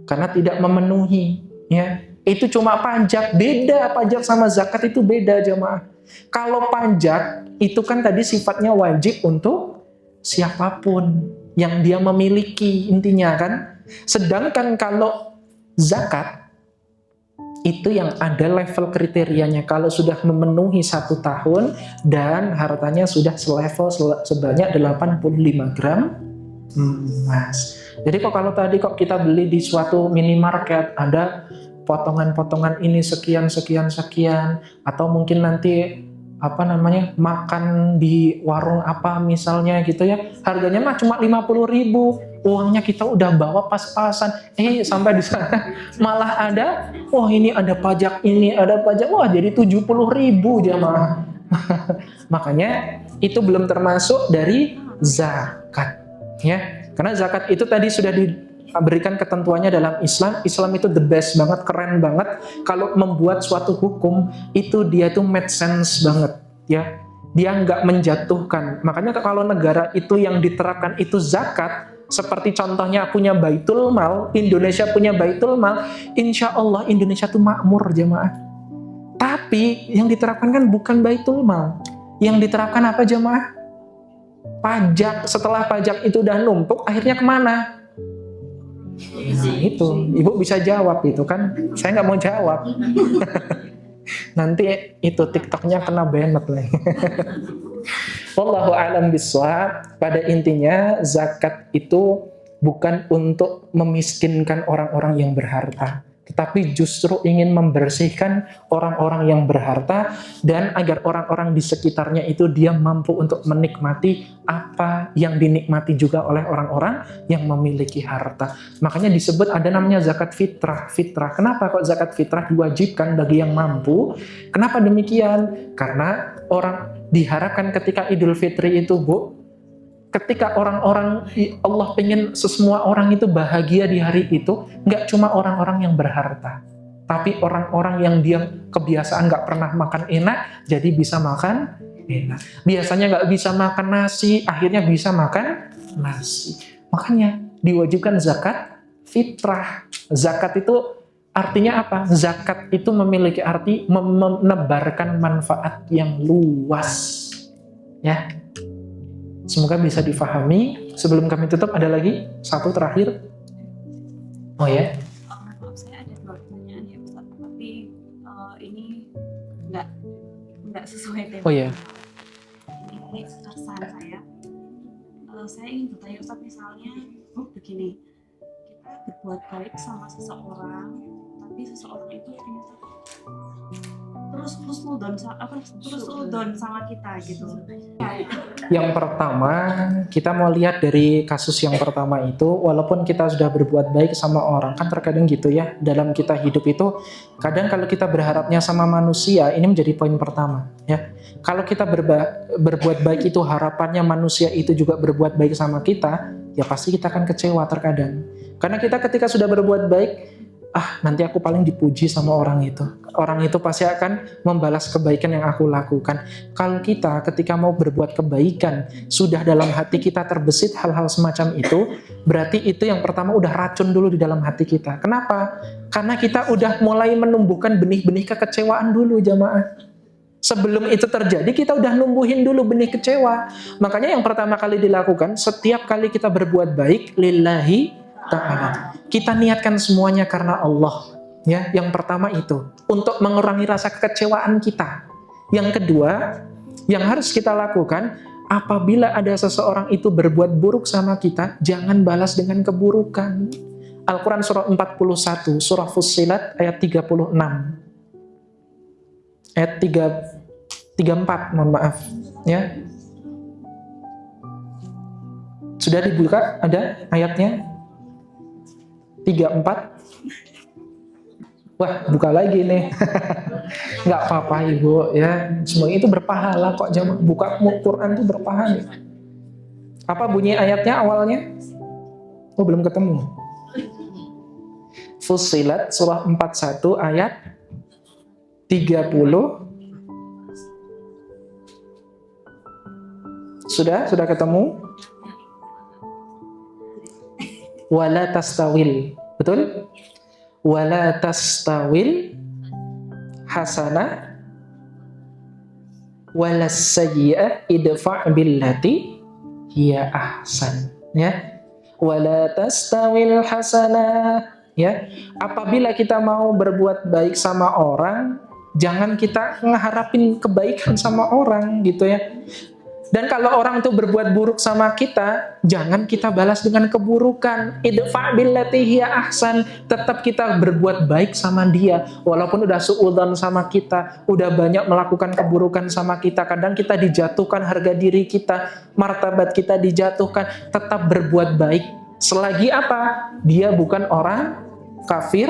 Karena tidak memenuhi, ya. Itu cuma pajak, beda pajak sama zakat itu beda jamaah. Kalau pajak itu kan tadi sifatnya wajib untuk siapapun yang dia memiliki intinya kan. Sedangkan kalau zakat itu yang ada level kriterianya. Kalau sudah memenuhi 1 tahun dan hartanya sudah selevel sebanyak 85 gram emas. Jadi kalau tadi kita beli di suatu minimarket ada potongan-potongan ini sekian atau mungkin nanti makan di warung apa misalnya gitu ya, harganya mah cuma 50.000, uangnya kita udah bawa pas-pasan, sampai di sana malah ada, ini ada pajak, jadi 70.000 jamaah. Makanya itu belum termasuk dari zakat, ya. Karena zakat itu tadi sudah diberikan ketentuannya dalam Islam. Islam itu the best banget, keren banget. Kalau membuat suatu hukum itu dia tuh make sense banget, ya. Dia nggak menjatuhkan. Makanya kalau negara itu yang diterapkan itu zakat, seperti contohnya punya Baitul Mal, Indonesia punya Baitul Mal, insya Allah Indonesia tuh makmur jamaah. Tapi yang diterapkan kan bukan Baitul Mal. Yang diterapkan apa jamaah? Pajak. Setelah pajak itu udah numpuk, akhirnya kemana? Nah, itu ibu bisa jawab itu kan, saya nggak mau jawab. Nanti itu TikToknya kena banned lagi. Wallahu a'lam bishawab. Pada intinya zakat itu bukan untuk memiskinkan orang-orang yang berharta, tetapi justru ingin membersihkan orang-orang yang berharta dan agar orang-orang di sekitarnya itu dia mampu untuk menikmati apa yang dinikmati juga oleh orang-orang yang memiliki harta. Makanya disebut ada namanya zakat fitrah. Kenapa kok zakat fitrah diwajibkan bagi yang mampu? Kenapa demikian? Karena orang diharapkan ketika Idul Fitri itu, Bu, ketika orang-orang Allah pengen semua orang itu bahagia di hari itu, nggak cuma orang-orang yang berharta, tapi orang-orang yang dia kebiasaan nggak pernah makan enak, jadi bisa makan enak. Biasanya nggak bisa makan nasi, akhirnya bisa makan nasi. Makanya diwajibkan zakat fitrah. Zakat itu artinya apa? Zakat itu memiliki arti menebarkan manfaat yang luas, ya. Semoga bisa difahami. Sebelum kami tutup, ada lagi satu terakhir. Oh ya? Maaf, saya ada 2 pertanyaan ya Ustaz, tapi ini nggak sesuai tema. Oh ya. Ini keresahan saya. Saya ingin bertanya Ustaz, misalnya begini, kita berbuat baik sama seseorang, tapi seseorang itu ternyata terus sama kita gitu. Yang pertama, kita mau lihat dari kasus yang pertama itu, walaupun kita sudah berbuat baik sama orang, kan terkadang gitu ya, dalam kita hidup itu, kadang kalau kita berharapnya sama manusia, ini menjadi poin pertama, ya. Kalau kita berbuat baik itu, harapannya manusia itu juga berbuat baik sama kita, ya pasti kita akan kecewa terkadang. Karena kita ketika sudah berbuat baik, nanti aku paling dipuji sama orang itu. Orang itu pasti akan membalas kebaikan yang aku lakukan. Kalau kita ketika mau berbuat kebaikan, sudah dalam hati kita terbesit hal-hal semacam itu, berarti itu yang pertama udah racun dulu di dalam hati kita. Kenapa? Karena kita udah mulai menumbuhkan benih-benih kekecewaan dulu jamaah. Sebelum itu terjadi, kita udah numbuhin dulu benih kecewa. Makanya yang pertama kali dilakukan, setiap kali kita berbuat baik, lillahi ta'ala, kita niatkan semuanya karena Allah, ya. Yang pertama itu untuk mengurangi rasa kekecewaan kita. Yang kedua yang harus kita lakukan, apabila ada seseorang itu berbuat buruk sama kita, jangan balas dengan keburukan. Al-Quran surah 41, surah Fussilat ayat 36, ayat 34, mohon maaf, ya. Sudah dibuka, ada ayatnya 34. Wah, buka lagi nih. Nggak apa-apa Ibu ya. Semua itu berpahala kok jamaah. Buka Quran itu berpahala. Apa bunyi ayatnya awalnya? Oh belum ketemu. Fussilat surah 41 ayat 30. Sudah ketemu? Wala tastawil. Betul? Wala tastawil hasanah wala sayyi'ah idfa' billati hiya ahsan. Ya. Wala tastawil hasanah. Ya. Apabila kita mau berbuat baik sama orang, jangan kita ngeharapin kebaikan sama orang gitu ya. Dan kalau orang itu berbuat buruk sama kita, jangan kita balas dengan keburukan. Idfa' billati hiya ahsan. Tetap kita berbuat baik sama dia. Walaupun udah suudzon sama kita, udah banyak melakukan keburukan sama kita. Kadang kita dijatuhkan harga diri kita, martabat kita dijatuhkan. Tetap berbuat baik. Selagi apa? Dia bukan orang kafir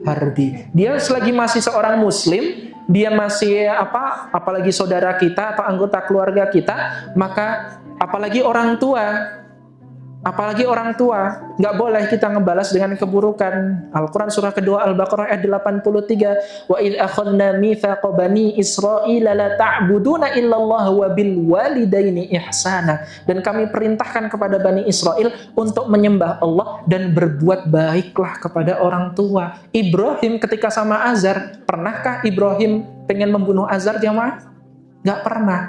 hardi. Dia selagi masih seorang muslim, dia masih apalagi saudara kita atau anggota keluarga kita, maka apalagi orang tua, nggak boleh kita ngebalas dengan keburukan. Al-Quran surah kedua Al-Baqarah ayat 83, wa idh akhadna mitsaqa bani Israila la ta'buduna illallah wa bil walidaini ihsana. Dan kami perintahkan kepada Bani Israel untuk menyembah Allah dan berbuat baiklah kepada orang tua. Ibrahim ketika sama Azar, pernahkah Ibrahim pengen membunuh Azar jamaah? Nggak pernah.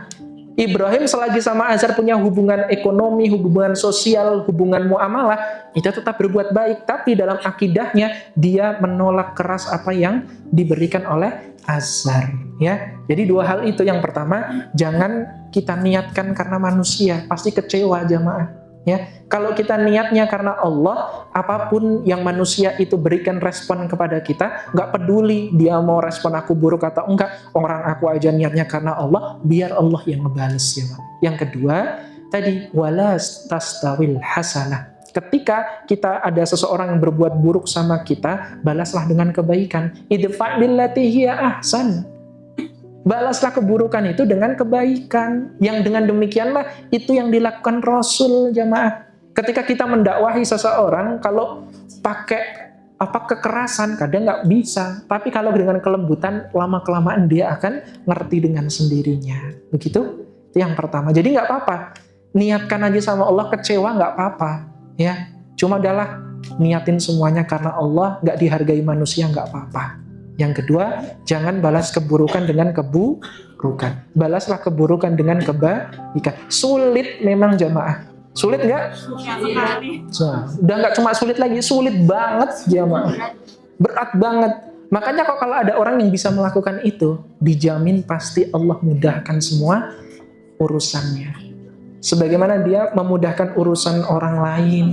Ibrahim selagi sama Azar punya hubungan ekonomi, hubungan sosial, hubungan muamalah, itu tetap berbuat baik. Tapi dalam akidahnya dia menolak keras apa yang diberikan oleh Azar. Ya, jadi dua hal itu. Yang pertama, jangan kita niatkan karena manusia, pasti kecewa jamaah. Ya, kalau kita niatnya karena Allah, apapun yang manusia itu berikan respon kepada kita, nggak peduli dia mau respon aku buruk atau enggak, orang aku aja niatnya karena Allah, biar Allah yang ngebales ya. Yang kedua, tadi wala tastawil hasanah. Ketika kita ada seseorang yang berbuat buruk sama kita, balaslah dengan kebaikan. Idfa' billati hiya ahsan. Balaslah keburukan itu dengan kebaikan. Yang dengan demikianlah itu yang dilakukan Rasul jamaah. Ketika kita mendakwahi seseorang, kalau pakai kekerasan kadang nggak bisa. Tapi kalau dengan kelembutan, lama-kelamaan dia akan ngerti dengan sendirinya. Begitu? Itu yang pertama. Jadi nggak apa-apa. Niatkan aja sama Allah, kecewa nggak apa-apa. Ya, cuma adalah niatin semuanya karena Allah, nggak dihargai manusia nggak apa-apa. Yang kedua, jangan balas keburukan dengan keburukan. Balaslah keburukan dengan kebaikan. Sulit memang jamaah. Sulit nggak? Udah nggak cuma sulit lagi, sulit banget jamaah. Berat banget. Makanya kok kalau ada orang yang bisa melakukan itu, dijamin pasti Allah mudahkan semua urusannya. Sebagaimana dia memudahkan urusan orang lain,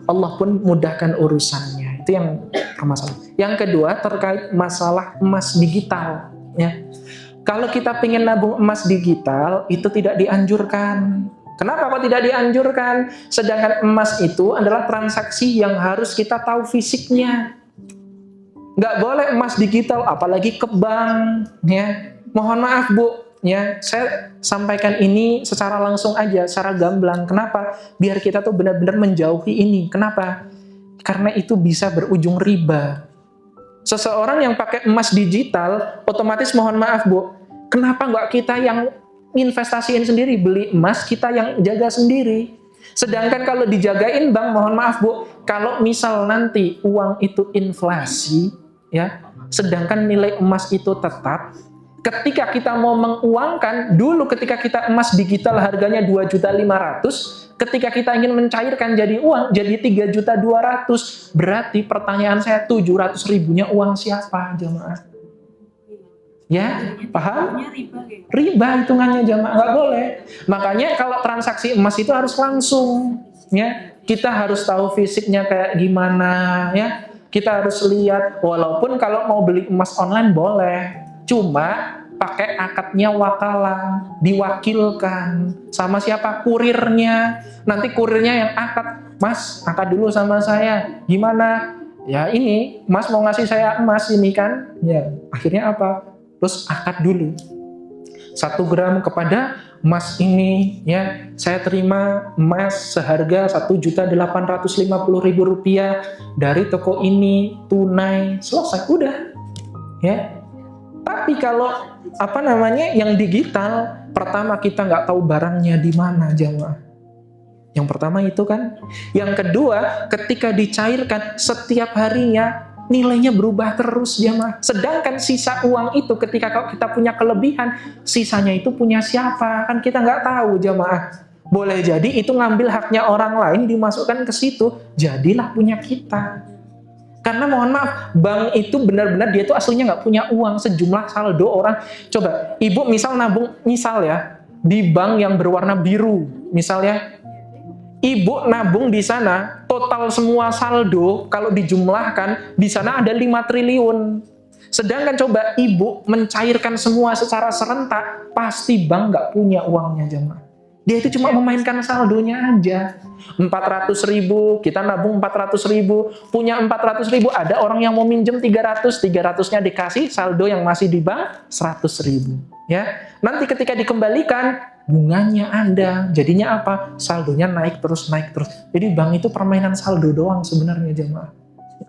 Allah pun mudahkan urusannya. Itu yang permasalahan. Yang kedua terkait masalah emas digital. Ya. Kalau kita pengen nabung emas digital itu tidak dianjurkan. Kenapa kok tidak dianjurkan? Sedangkan emas itu adalah transaksi yang harus kita tahu fisiknya. Nggak boleh emas digital, apalagi ke bank. Ya. Mohon maaf Bu, ya saya sampaikan ini secara langsung aja, secara gamblang. Kenapa? Biar kita tuh benar-benar menjauhi ini. Kenapa? Karena itu bisa berujung riba. Seseorang yang pakai emas digital, otomatis mohon maaf Bu, kenapa nggak kita yang investasiin sendiri, beli emas, kita yang jaga sendiri. Sedangkan kalau dijagain bank, mohon maaf Bu, kalau misal nanti uang itu inflasi, ya, sedangkan nilai emas itu tetap, ketika kita mau menguangkan, dulu ketika kita emas digital harganya 2.500.000, ketika kita ingin mencairkan jadi uang, jadi 3.200.000, berarti pertanyaan saya 700.000-nya uang siapa jamaah? Ya, paham? Riba hitungannya jamaah, nggak boleh. Makanya kalau transaksi emas itu harus langsung, ya. Kita harus tahu fisiknya kayak gimana, ya. Kita harus lihat, walaupun kalau mau beli emas online boleh, cuma pakai akadnya wakalah, diwakilkan sama siapa? Kurirnya. Nanti kurirnya yang akad, Mas, akad dulu sama saya. Gimana? Ya ini, Mas mau ngasih saya emas ini kan? Ya, akhirnya apa? terus akad dulu. 1 gram kepada emas ini, ya, saya terima emas seharga Rp1.850.000 dari toko ini tunai, selesai, udah, ya. Tapi kalau yang digital, pertama kita nggak tahu barangnya di mana, jamaah. Yang pertama itu kan. Yang kedua, ketika dicairkan setiap harinya nilainya berubah terus, jamaah. Sedangkan sisa uang itu ketika kita punya kelebihan, sisanya itu punya siapa? Kan kita nggak tahu, jamaah. Boleh jadi itu ngambil haknya orang lain dimasukkan ke situ, jadilah punya kita. Karena mohon maaf, bank itu benar-benar dia tuh aslinya nggak punya uang sejumlah saldo orang. Coba, ibu misal nabung, misal ya, di bank yang berwarna biru, misal ya, ibu nabung di sana, total semua saldo kalau dijumlahkan di sana ada 5 triliun. Sedangkan coba ibu mencairkan semua secara serentak, pasti bank nggak punya uangnya, jemaah. Dia itu cuma memainkan saldonya aja. 400.000, kita nabung 400.000, punya 400.000, ada orang yang mau minjem 300-nya dikasih, saldo yang masih di bank 100.000. Ya, nanti ketika dikembalikan bunganya ada, jadinya apa? Saldonya naik terus. Jadi bank itu permainan saldo doang sebenarnya, jemaah.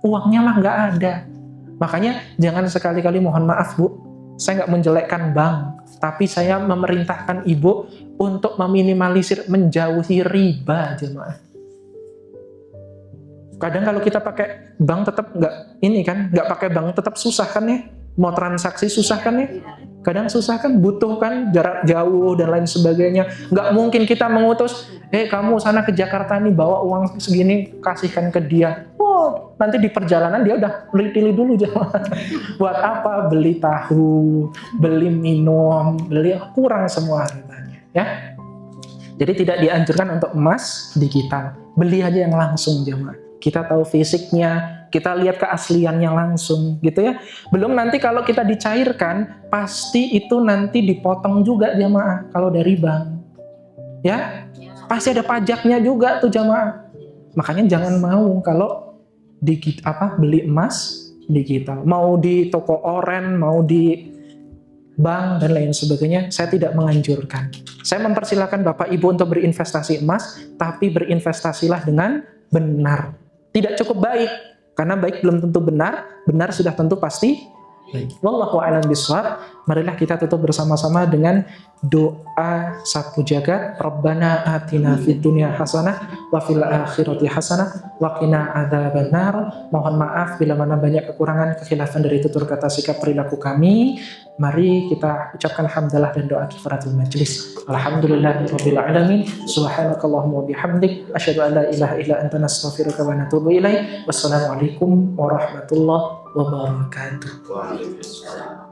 Uangnya mah nggak ada. Makanya jangan sekali-kali, mohon maaf Bu, saya nggak menjelekkan bank, tapi saya memerintahkan ibu untuk meminimalisir, menjauhi riba, jemaah. Kadang kalau kita pakai bank tetap nggak pakai bank tetap susah kan ya? Mau transaksi susah kan ya? Kadang susah kan, butuh kan jarak jauh dan lain sebagainya. Nggak mungkin kita mengutus, kamu sana ke Jakarta nih bawa uang segini, kasihkan ke dia. Oh, nanti di perjalanan dia udah pilih dulu, jemaah. Buat apa? Beli tahu, beli minum, kurang semua harganya, ya. Jadi tidak dianjurkan untuk emas digital. Beli aja yang langsung, jemaah. Kita tahu fisiknya, kita lihat keasliannya langsung, gitu ya. Belum nanti kalau kita dicairkan, pasti itu nanti dipotong juga, jemaah, kalau dari bank. Ya, pasti ada pajaknya juga tuh, jemaah. Makanya jangan mau kalau beli emas digital. Mau di toko oren, mau di bank dan lain sebagainya, saya tidak menganjurkan. Saya mempersilahkan Bapak Ibu untuk berinvestasi emas, tapi berinvestasilah dengan benar. Tidak cukup baik, karena baik belum tentu benar, benar sudah tentu pasti baik. Wallahu a'lam bishawab. Marilah kita tutup bersama-sama dengan doa sapu jagat. Rabbana atina fid dunya hasanah wa fil akhirati hasanah wa qina adzabannar. Mohon maaf bila mana banyak kekurangan, kekhilafan dari tutur kata, sikap, perilaku kami. Mari kita ucapkan hamdalah dan doa kifaratul majlis. Alhamdulillahirabbil alamin. Subhanakallahumma wa bihamdik, asyhadu an la ilaha illa anta, nastaghfiruka wa natubu ilaik. Wassalamualaikum warahmatullahi wabarakatuh. Waalaikumsalam.